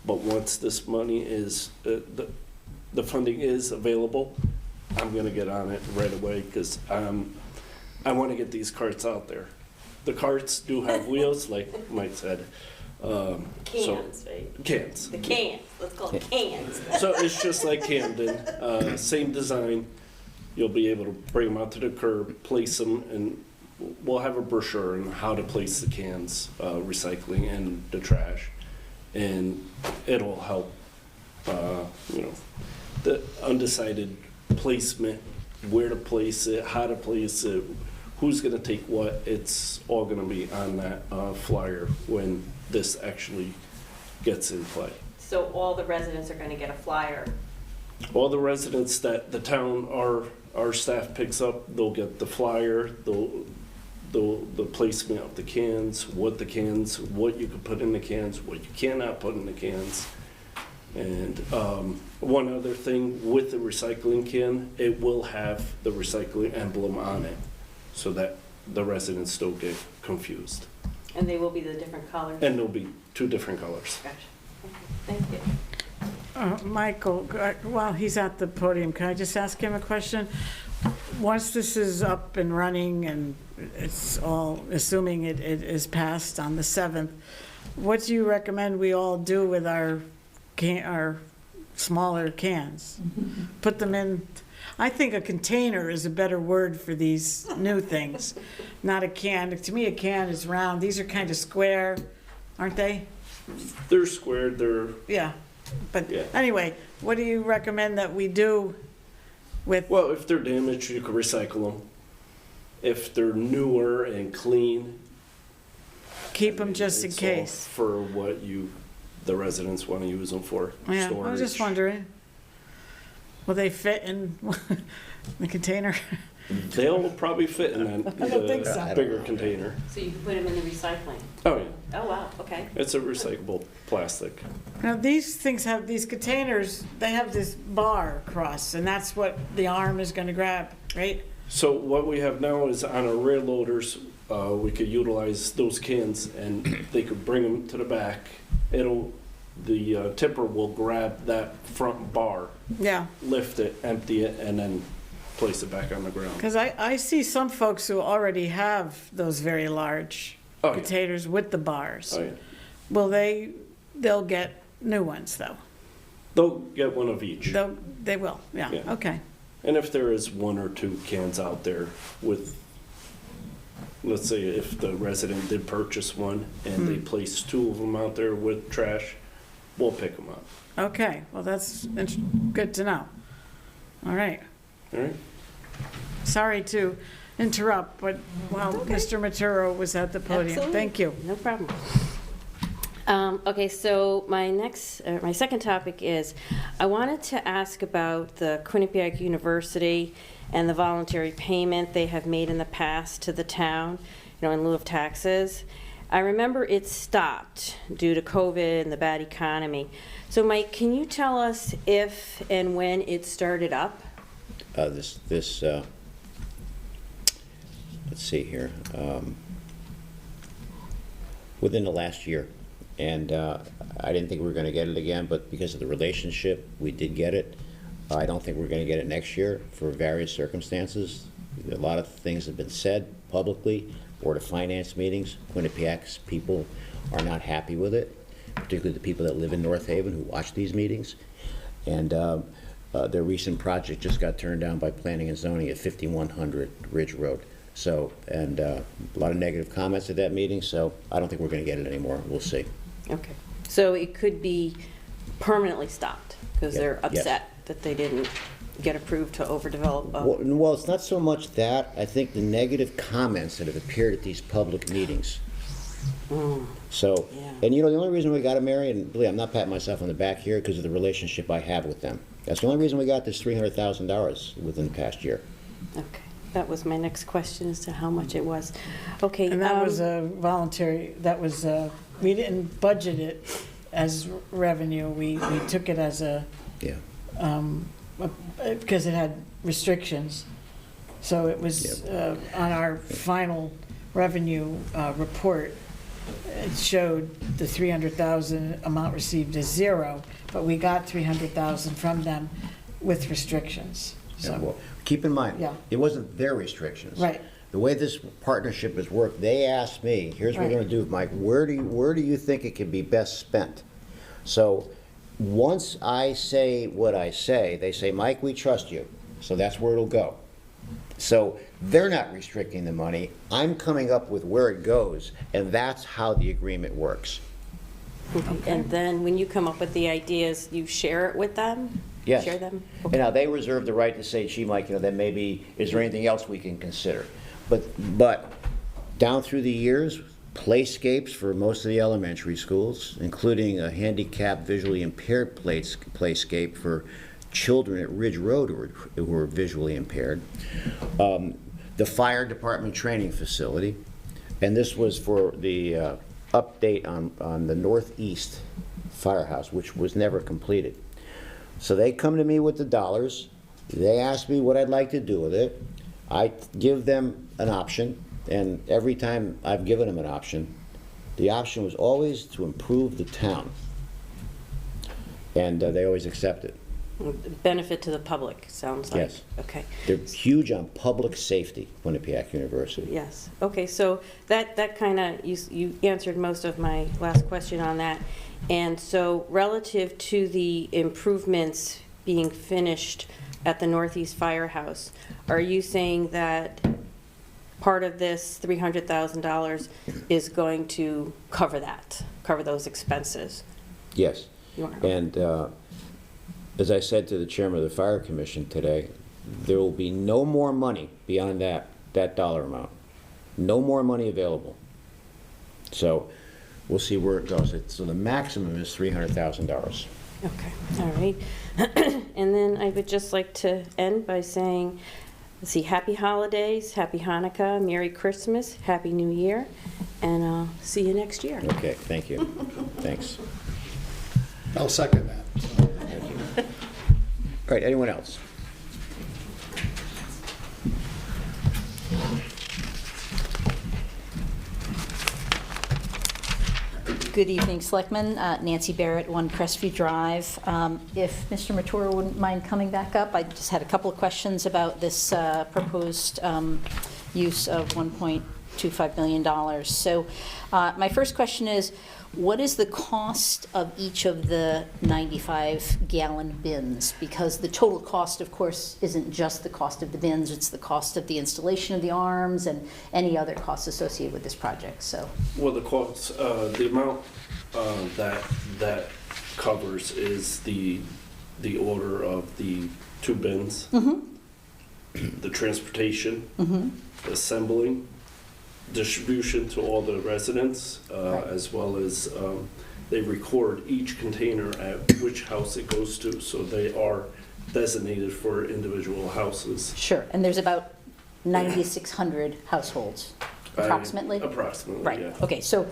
Speaker 7: but once this money is, the funding is available, I'm gonna get on it right away, because I wanna get these carts out there. The carts do have wheels, like Mike said.
Speaker 8: Cans, right?
Speaker 7: Cans.
Speaker 8: The cans, let's call it cans.
Speaker 7: So it's just like Camden, same design. You'll be able to bring them out to the curb, place them, and we'll have a brochure on how to place the cans, recycling and the trash. And it'll help, the undecided placement, where to place it, how to place it, who's gonna take what. It's all gonna be on that flyer when this actually gets in play.
Speaker 8: So all the residents are gonna get a flyer.
Speaker 7: All the residents that the town, our staff picks up, they'll get the flyer, the placement of the cans, what you can put in the cans, what you cannot put in the cans. And one other thing with the recycling can, it will have the recycling emblem on it, so that the residents don't get confused.
Speaker 8: And they will be the different colors?
Speaker 7: And there'll be 2 different colors.
Speaker 8: Gotcha. Okay. Thank you.
Speaker 5: Michael, while he's at the podium, can I just ask him a question? Once this is up and running and it's all, assuming it is passed on the 7th, what do you recommend we all do with our smaller cans? Put them in, I think a container is a better word for these new things, not a can. To me, a can is round. These are kind of square, aren't they?
Speaker 7: They're squared, they're,
Speaker 5: Yeah. But
Speaker 7: Yeah.
Speaker 5: anyway, what do you recommend that we do with,
Speaker 7: well, if they're damaged, you can recycle them. If they're newer and clean,
Speaker 5: keep them just in
Speaker 7: it's all
Speaker 5: case?
Speaker 7: for what the residents want to use them for.
Speaker 5: Yeah, I
Speaker 7: storage.
Speaker 5: was just wondering. Will they fit in the container?
Speaker 7: They'll probably fit in that
Speaker 5: I don't think so.
Speaker 7: bigger container.
Speaker 8: So you can put them in the recycling?
Speaker 7: Oh yeah,
Speaker 8: Oh, wow, okay.
Speaker 7: it's a recyclable plastic.
Speaker 5: Now, these things have, these containers, they have this bar across, and that's what the arm is gonna grab, right?
Speaker 7: So what we have now is on our rear loaders, we could utilize those cans, and they could bring them to the back. The tipper will grab that front bar,
Speaker 5: Yeah,
Speaker 7: lift it, empty it, and then place it back on the ground.
Speaker 5: because I see some folks who already have those very large
Speaker 7: Oh, yeah.
Speaker 5: containers with the bars.
Speaker 7: Oh, yeah.
Speaker 5: Will they'll get new ones, though?
Speaker 7: They'll get one of each.
Speaker 5: They will, yeah,
Speaker 7: Yeah.
Speaker 5: okay.
Speaker 7: And if there is 1 or 2 cans out there with, let's say if the resident did purchase one and they place 2 of them out there with trash, we'll pick them up.
Speaker 5: Okay, well, that's good to know. All right.
Speaker 7: All right?
Speaker 5: Sorry to interrupt, but while Mr. Maturo was at the podium.
Speaker 8: Absolutely.
Speaker 5: Thank you.
Speaker 8: No problem. Okay, so my second topic is, I wanted to ask about the Quinnipiac University and the voluntary payment they have made in the past to the town, in lieu of taxes. I remember it stopped due to COVID and the bad economy. So Mike, can you tell us if and when it started up?
Speaker 2: Let's see here, within the last year. And I didn't think we were going to get it again, but because of the relationship, we did get it. I don't think we're going to get it next year for various circumstances. A lot of things have been said publicly, Board of Finance meetings. Quinnipiac's people are not happy with it, particularly the people that live in North Haven who watch these meetings. And their recent project just got turned down by Planning and Zoning at 5100 Ridge Road. So, and a lot of negative comments at that meeting, so I don't think we're going to get it anymore. We'll see.
Speaker 8: Okay, so it could be permanently stopped because they're upset that they didn't get approved to overdevelop.
Speaker 2: Well, it's not so much that. I think the negative comments that have appeared at these public meetings. So, and the only reason we got it, Mary, and believe I'm not patting myself on the back here because of the relationship I have with them. That's the only reason we got this $300,000 within the past year.
Speaker 8: Okay, that was my next question as to how much it was. Okay.
Speaker 5: And that was a voluntary, we didn't budget it as revenue. We took it as because it had restrictions. So it was on our final revenue report, it showed the 300,000 amount received as zero, but we got 300,000 from them with restrictions. So,
Speaker 2: Well, keep in mind, it wasn't their restrictions.
Speaker 5: Right.
Speaker 2: The way this partnership has worked, they asked me, here's what we're going to do, Mike, where do you think it can be best spent? So once I say what I say, they say, Mike, we trust you. So that's where it'll go. So they're not restricting the money. I'm coming up with where it goes, and that's how the agreement works.
Speaker 8: Okay. And then when you come up with the ideas, you share it with them?
Speaker 2: Yes.
Speaker 8: Share them?
Speaker 2: And now they reserve the right to say, gee, Mike, then maybe, is there anything else we can consider? But down through the years, playscapes for most of the elementary schools, including a handicapped, visually impaired playscape for children at Ridge Road who were visually impaired, the fire department training facility, and this was for the update on the northeast firehouse, which was never completed. So they come to me with the dollars. They ask me what I'd like to do with it. I give them an option, and every time I've given them an option, the option was always to improve the town. And they always accept it.
Speaker 8: Benefit to the public, sounds like.
Speaker 2: Yes.
Speaker 8: Okay.
Speaker 2: They're huge on public safety, Quinnipiac University.
Speaker 8: Yes. Okay, so that kind of, you answered most of my last question on that. And so relative to the improvements being finished at the Northeast Firehouse, are you saying that part of this $300,000 is going to cover those expenses?
Speaker 2: Yes.
Speaker 8: You are.
Speaker 2: And as I said to the chairman of the Fire Commission today, there will be no more money beyond that dollar amount. No more money available. So we'll see where it goes. So the maximum is $300,000.
Speaker 8: Okay, all right. And then I would just like to end by saying, let's see, happy holidays, happy Hanukkah, Merry Christmas, Happy New Year, and I'll see you next year.
Speaker 2: Okay, thank you. Thanks.
Speaker 6: I'll second that.
Speaker 2: Thank you. All right, anyone else?
Speaker 9: Good evening, Selectmen. Nancy Barrett, 1 Crestview Drive. If Mr. Matura wouldn't mind coming back up, I just had a couple of questions about this proposed use of $1.25 million. So my first question is, what is the cost of each of the 95-gallon bins? Because the total cost, of course, isn't just the cost of the bins, it's the cost of the installation of the arms and any other costs associated with this project. So,
Speaker 7: Well, the cost, the amount that covers is the order of the 2 bins. the transportation, assembling, distribution to all the residents, as well as they record each container at which house it goes to, so they are designated for individual houses.
Speaker 9: Sure, and there's about 9,600 households, approximately?
Speaker 7: Approximately,
Speaker 9: Right,
Speaker 7: yeah.
Speaker 9: okay, so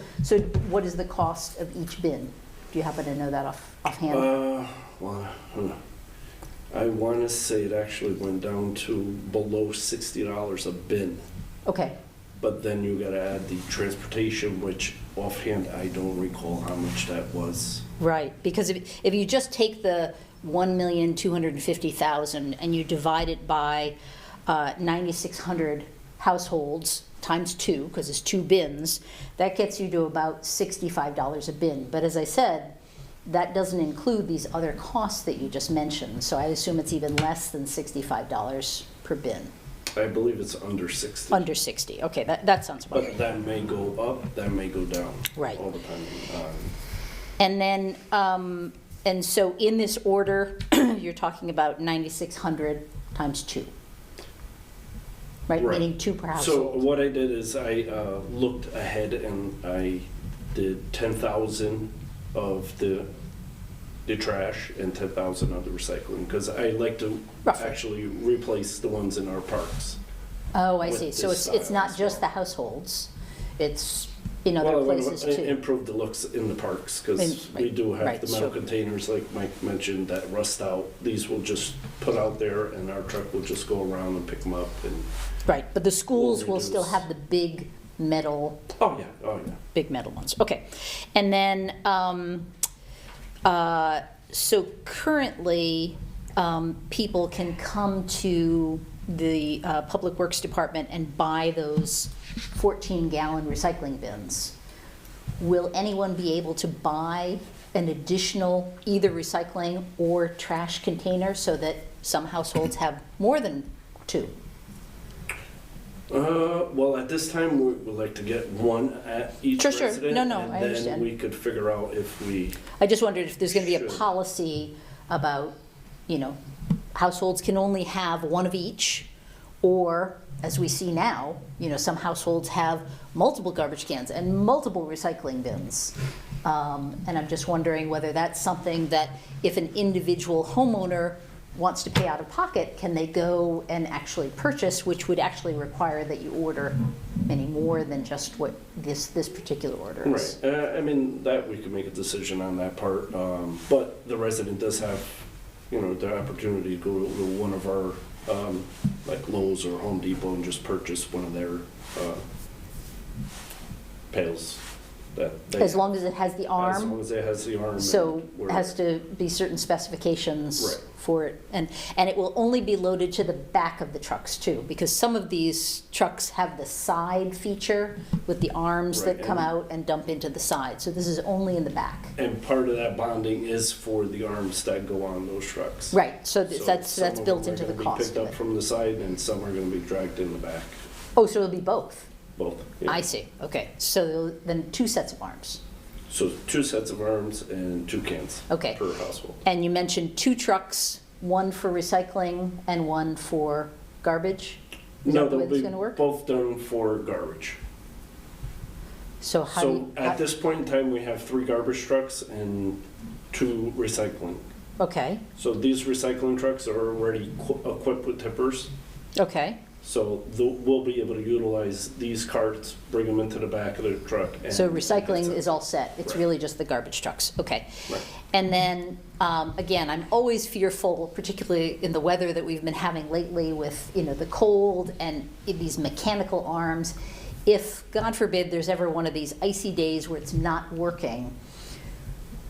Speaker 9: what is the cost of each bin? Do you happen to know that offhand?
Speaker 7: Well, I want to say it actually went down to below $60 a bin.
Speaker 9: Okay,
Speaker 7: But then you gotta add the transportation, which offhand, I don't recall how much that was.
Speaker 9: right, because if you just take the 1,250,000 and you divide it by 9,600 households times 2, because it's 2 bins, that gets you to about $65 a bin. But as I said, that doesn't include these other costs that you just mentioned, so I assume it's even less than $65 per bin.
Speaker 7: I believe it's under 60.
Speaker 9: Under 60, okay, that sounds about
Speaker 7: But
Speaker 9: right.
Speaker 7: that may go up, that may go down.
Speaker 9: Right.
Speaker 7: All the time.
Speaker 9: And then, and so in this order, you're talking about 9,600 times 2, right?
Speaker 7: Right.
Speaker 9: Meaning 2 per
Speaker 7: So
Speaker 9: household.
Speaker 7: what I did is I looked ahead and I did 10,000 of the trash and 10,000 of the recycling, because I like to
Speaker 9: Roughly.
Speaker 7: actually replace the ones in our parks.
Speaker 9: Oh, I
Speaker 7: with
Speaker 9: see, so
Speaker 7: this
Speaker 9: it's
Speaker 7: style
Speaker 9: not
Speaker 7: as
Speaker 9: just the
Speaker 7: well.
Speaker 9: households, it's in other
Speaker 7: Well, I wanna
Speaker 9: places too.
Speaker 7: improve the looks in the parks, because we
Speaker 9: Right,
Speaker 7: do have
Speaker 9: right,
Speaker 7: the metal
Speaker 9: so-
Speaker 7: containers, like Mike mentioned, that rust out. These will just put out there, and our truck will just go around and pick them up. And
Speaker 9: Right, but the schools will still
Speaker 7: reduce.
Speaker 9: have the big metal,
Speaker 7: oh yeah,
Speaker 9: big metal ones, okay. And then, so currently, people can come to the Public Works Department and buy those 14-gallon recycling bins. Will anyone be able to buy an additional either recycling or trash container so that some households have more than 2?
Speaker 7: Well, at this time, we would like to get one at each
Speaker 9: Sure, sure.
Speaker 7: resident.
Speaker 9: No, I
Speaker 7: And
Speaker 9: understand.
Speaker 7: then we could figure out if we,
Speaker 9: I just wondered if there's going to be a
Speaker 7: Should.
Speaker 9: policy about, households can only have one of each, or, as we see now, some households have multiple garbage cans and multiple recycling bins. And I'm just wondering whether that's something that if an individual homeowner wants to pay out of pocket, can they go and actually purchase, which would actually require that you order many more than just what this particular order is.
Speaker 7: right, I mean, that we could make a decision on that part. But the resident does have, the opportunity to go to one of our, like Lowe's or Home Depot and just purchase one of their pails. That they
Speaker 9: As long as it has the arm?
Speaker 7: As long as it has the arm.
Speaker 9: So
Speaker 7: and
Speaker 9: it
Speaker 7: where-
Speaker 9: has to be certain specifications
Speaker 7: Right.
Speaker 9: for it. And it will only be loaded to the back of the trucks too, because some of these trucks have the side feature with the arms
Speaker 7: Right,
Speaker 9: that come
Speaker 7: and-
Speaker 9: out and dump into the side. So this is only in the back.
Speaker 7: And part of that bonding is for the arms that go on those trucks.
Speaker 9: Right, so
Speaker 7: So
Speaker 9: that's
Speaker 7: some of
Speaker 9: built
Speaker 7: them are
Speaker 9: into the
Speaker 7: gonna be
Speaker 9: cost
Speaker 7: picked
Speaker 9: of
Speaker 7: up
Speaker 9: it.
Speaker 7: from the side, and some are gonna be dragged in the back,
Speaker 9: Oh, so it'll be both?
Speaker 7: both. yeah.
Speaker 9: I see, okay. So then 2 sets of arms.
Speaker 7: So 2 sets of arms and 2 cans.
Speaker 9: Okay.
Speaker 7: Per household.
Speaker 9: And you mentioned 2 trucks, one for recycling and one for garbage? Is
Speaker 7: No,
Speaker 9: that the way
Speaker 7: they'll
Speaker 9: it's
Speaker 7: be
Speaker 9: gonna work?
Speaker 7: both done for garbage.
Speaker 9: So how do
Speaker 7: So
Speaker 9: you?
Speaker 7: at this point in time, we have 3 garbage trucks and 2 recycling.
Speaker 9: Okay,
Speaker 7: So these recycling trucks are already equipped with tippers.
Speaker 9: okay.
Speaker 7: So we'll be able to utilize these carts, bring them into the back of the truck. and-
Speaker 9: So recycling is all set, it's
Speaker 7: Right.
Speaker 9: really just the garbage trucks, okay.
Speaker 7: Right.
Speaker 9: And then, again, I'm always fearful, particularly in the weather that we've been having lately with, the cold and these mechanical arms. If, God forbid, there's ever one of these icy days where it's not working,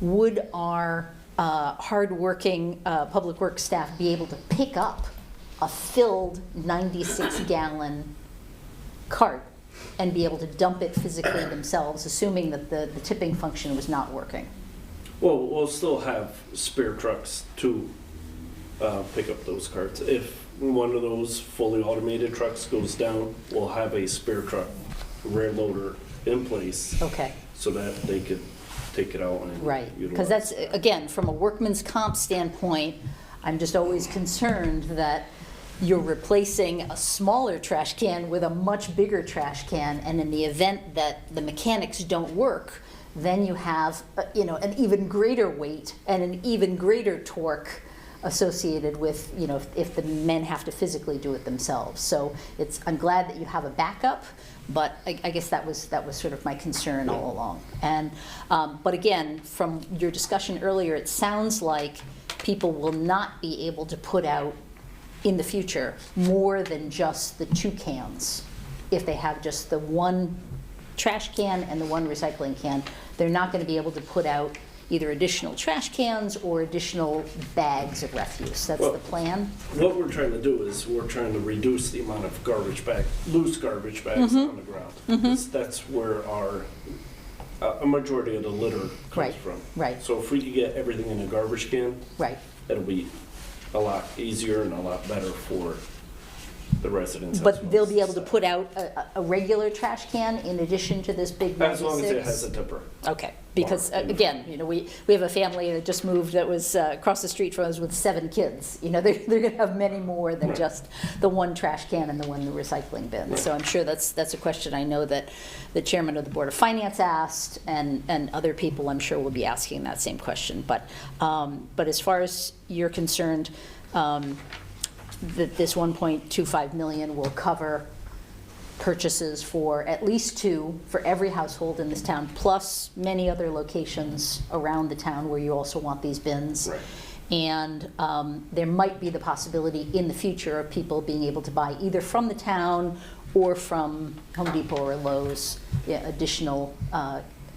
Speaker 9: would our hardworking public works staff be able to pick up a filled 96-gallon cart and be able to dump it physically themselves, assuming that the tipping function was not working?
Speaker 7: Well, we'll still have spare trucks to pick up those carts. If one of those fully automated trucks goes down, we'll have a spare truck, rear loader in place
Speaker 9: Okay,
Speaker 7: so that they could take it out and
Speaker 9: right.
Speaker 7: utilize.
Speaker 9: Because that's, again, from a workman's comp standpoint, I'm just always concerned that you're replacing a smaller trash can with a much bigger trash can, and in the event that the mechanics don't work, then you have, an even greater weight and an even greater torque associated with, if the men have to physically do it themselves. So I'm glad that you have a backup, but I guess that was sort of my concern all along. And, but again, from your discussion earlier, it sounds like people will not be able to put out in the future more than just the 2 cans. If they have just the 1 trash can and the 1 recycling can, they're not going to be able to put out either additional trash cans or additional bags of refuse. That's the plan?
Speaker 7: What we're trying to do is we're trying to reduce the amount of loose garbage bags on the ground. That's where a majority of the litter comes from.
Speaker 9: Right.
Speaker 7: So if we could get everything in a garbage can, it'll be a lot easier and a lot better for the residents.
Speaker 9: But they'll be able to put out a regular trash can in addition to this big 96?
Speaker 7: As long as it has a tipper.
Speaker 9: Okay, because again, we have a family that just moved that was across the street from us with 7 kids. They're going to have many more than just the 1 trash can and the 1 recycling bin. So I'm sure that's a question I know that the chairman of the Board of Finance asked, and other people I'm sure will be asking that same question. But as far as you're concerned, that this 1.25 million will cover purchases for at least 2 for every household in this town, plus many other locations around the town where you also want these bins.
Speaker 7: Right.
Speaker 9: And there might be the possibility in the future of people being able to buy either from the town or from Home Depot or Lowe's additional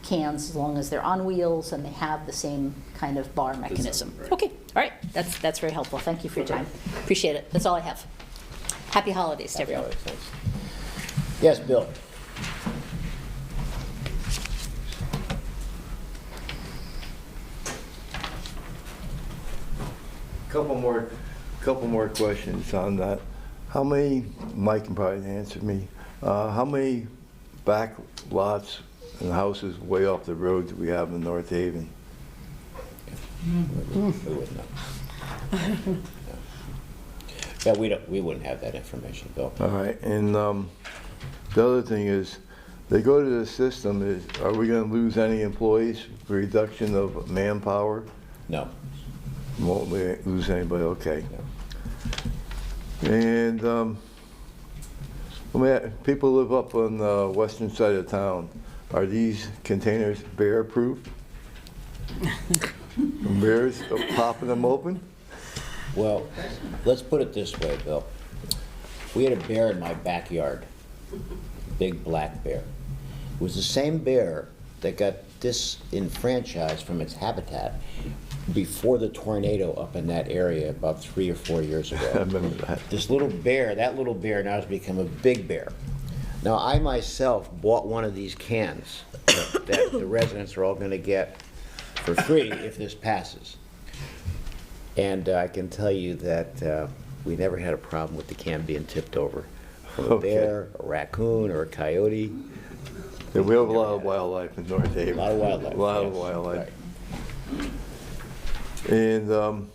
Speaker 9: cans, as long as they're on wheels and they have the same kind of bar mechanism.
Speaker 7: Right.
Speaker 9: Okay, all right, that's very helpful. Thank you for your time. Appreciate it. That's all I have. Happy holidays to everyone.
Speaker 2: Yes, Bill?
Speaker 4: Couple more questions on that. How many, Mike can probably answer me, how many back lots and houses way off the road do we have in North Haven?
Speaker 2: We wouldn't know. Yeah, we wouldn't have that information, Bill.
Speaker 4: All right, and the other thing is, they go to the system, are we gonna lose any employees for reduction of manpower?
Speaker 2: No.
Speaker 4: Won't lose anybody, okay. And people live up on the western side of town. Are these containers bear-proof? Bears popping them open?
Speaker 2: Well, let's put it this way, Bill. We had a bear in my backyard, big black bear. It was the same bear that got disenfranchised from its habitat before the tornado up in that area about 3 or 4 years ago.
Speaker 4: I remember that.
Speaker 2: This little bear, that little bear now has become a big bear. Now, I myself bought one of these cans that the residents are all going to get for free if this passes. And I can tell you that we never had a problem with the can being tipped over from a bear, a raccoon, or a coyote.
Speaker 4: Yeah, we have a lot of wildlife in North Haven.
Speaker 2: A lot of wildlife.
Speaker 4: A lot of
Speaker 2: yes.
Speaker 4: wildlife.
Speaker 2: Right.
Speaker 4: And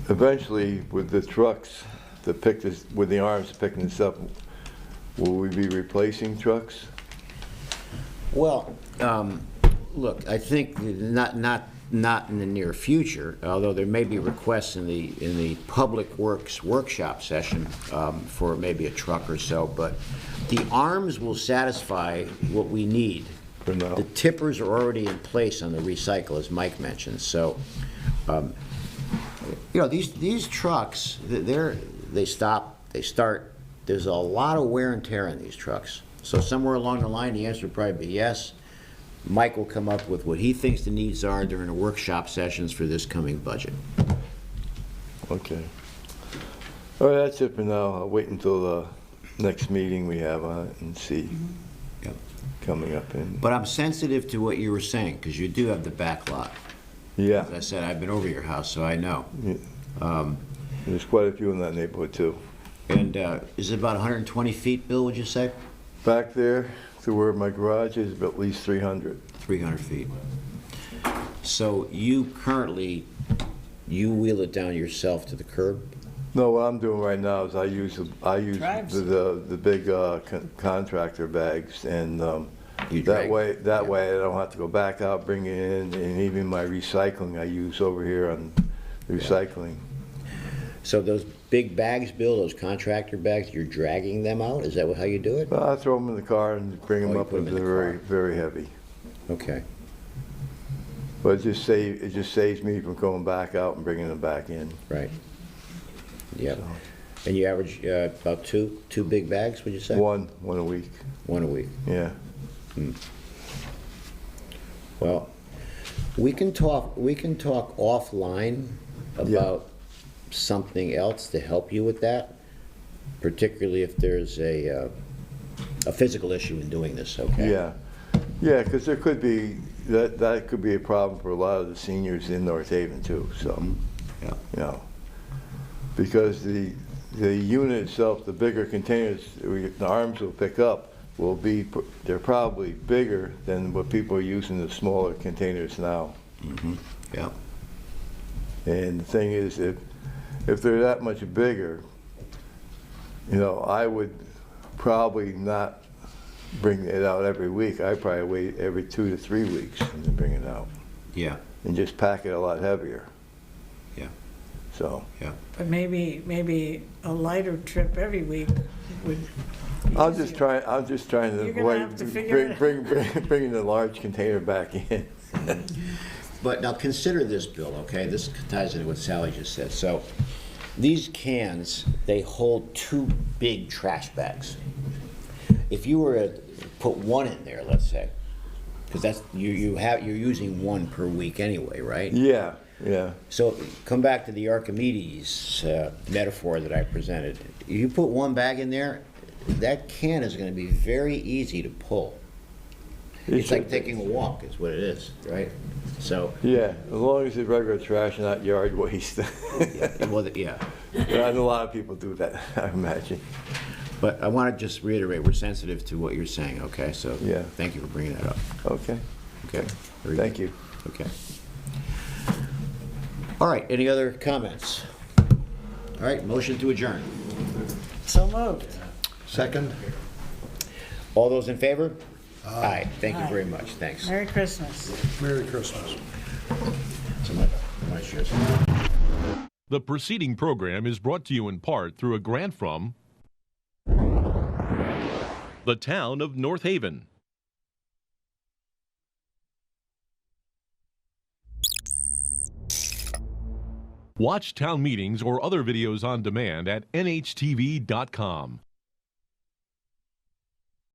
Speaker 4: eventually, with the trucks to pick this, with the arms picking this up, will we be replacing trucks?
Speaker 2: Well, look, I think not in the near future, although there may be requests in the Public Works workshop session for maybe a truck or so, but the arms will satisfy what we need.
Speaker 4: For now.
Speaker 2: The tippers are already in place on the recycle, as Mike mentioned. So, these trucks, they stop, they start. There's a lot of wear and tear on these trucks. So somewhere along the line, the answer would probably be yes. Mike will come up with what he thinks the needs are during the workshop sessions for this coming budget.
Speaker 4: Okay. All right, that's it for now. I'll wait until the next meeting we have on it and see.
Speaker 2: Yep.
Speaker 4: Coming up in.
Speaker 2: But I'm sensitive to what you were saying, because you do have the back lot.
Speaker 4: Yeah.
Speaker 2: As I said, I've been over your house, so I know.
Speaker 4: Yeah. There's quite a few in that neighborhood too.
Speaker 2: And is it about 120 feet, Bill, would you say?
Speaker 4: Back there to where my garage is, at least 300.
Speaker 2: 300 feet. So you currently, you wheel it down yourself to the curb?
Speaker 4: No, what I'm doing right now is I use
Speaker 5: Tribes.
Speaker 4: the big contractor bags, and
Speaker 2: You
Speaker 4: that
Speaker 2: drag-
Speaker 4: way I don't have to go back out, bring it in, and even my recycling I use over here on recycling.
Speaker 2: So those big bags, Bill, those contractor bags, you're dragging them out? Is that how you do it?
Speaker 4: Well, I throw them in the car and bring them
Speaker 2: you
Speaker 4: up
Speaker 2: put 'em
Speaker 4: if
Speaker 2: in the
Speaker 4: they're
Speaker 2: car.
Speaker 4: very heavy.
Speaker 2: Okay.
Speaker 4: But it just saves me from going back out and bringing them back in.
Speaker 2: Right. Yep. And you average about two big bags, would you say?
Speaker 4: One a week.
Speaker 2: One a week.
Speaker 4: Yeah.
Speaker 2: Well, we can talk offline about something else to help you with that, particularly if there's a physical issue in doing this, okay?
Speaker 4: Yeah, because there could be, that could be a problem for a lot of the seniors in North Haven too, so,
Speaker 2: Yeah.
Speaker 4: you know. Because the unit itself, the bigger containers, the arms will pick up, they're probably bigger than what people are using the smaller containers now.
Speaker 2: Yeah.
Speaker 4: And the thing is, if they're that much bigger, you know, I would probably not bring it out every week. I'd probably wait every 2 to 3 weeks and then bring it out.
Speaker 2: Yeah.
Speaker 4: And just pack it a lot heavier.
Speaker 2: Yeah.
Speaker 4: So,
Speaker 2: Yeah.
Speaker 5: But maybe a lighter trip every week would be
Speaker 4: I'm just
Speaker 5: easier.
Speaker 4: trying to
Speaker 5: You're gonna have to figure it
Speaker 4: bring the large container back in.
Speaker 2: But now consider this, Bill, okay? This ties into what Sally just said. So these cans, they hold 2 big trash bags. If you were to put one in there, let's say, because that's you're using one per week anyway, right?
Speaker 4: Yeah.
Speaker 2: So come back to the Archimedes metaphor that I presented. If you put one bag in there, that can is going to be very easy to pull. It's like taking a walk, is what it is, right? So.
Speaker 4: Yeah, as long as it's regular trash, not yard waste.
Speaker 2: Well, yeah.
Speaker 4: I know a lot of people do that, I imagine.
Speaker 2: But I want to just reiterate, we're sensitive to what you're saying, okay? So
Speaker 4: Yeah.
Speaker 2: thank you for bringing that up.
Speaker 4: Okay.
Speaker 2: Okay. Very
Speaker 4: Thank
Speaker 2: good.
Speaker 4: you.
Speaker 2: Okay. All right, any other comments? All right, motion to adjourn.
Speaker 5: So moved.
Speaker 6: Second?
Speaker 2: All those in favor? Aye. Thank you very much. Thanks.
Speaker 5: Merry Christmas.
Speaker 6: Merry Christmas.
Speaker 2: So my shares.
Speaker 1: The preceding program is brought to you in part through a grant from the town of North Haven. Watch town meetings or other videos on demand at nhtv.com.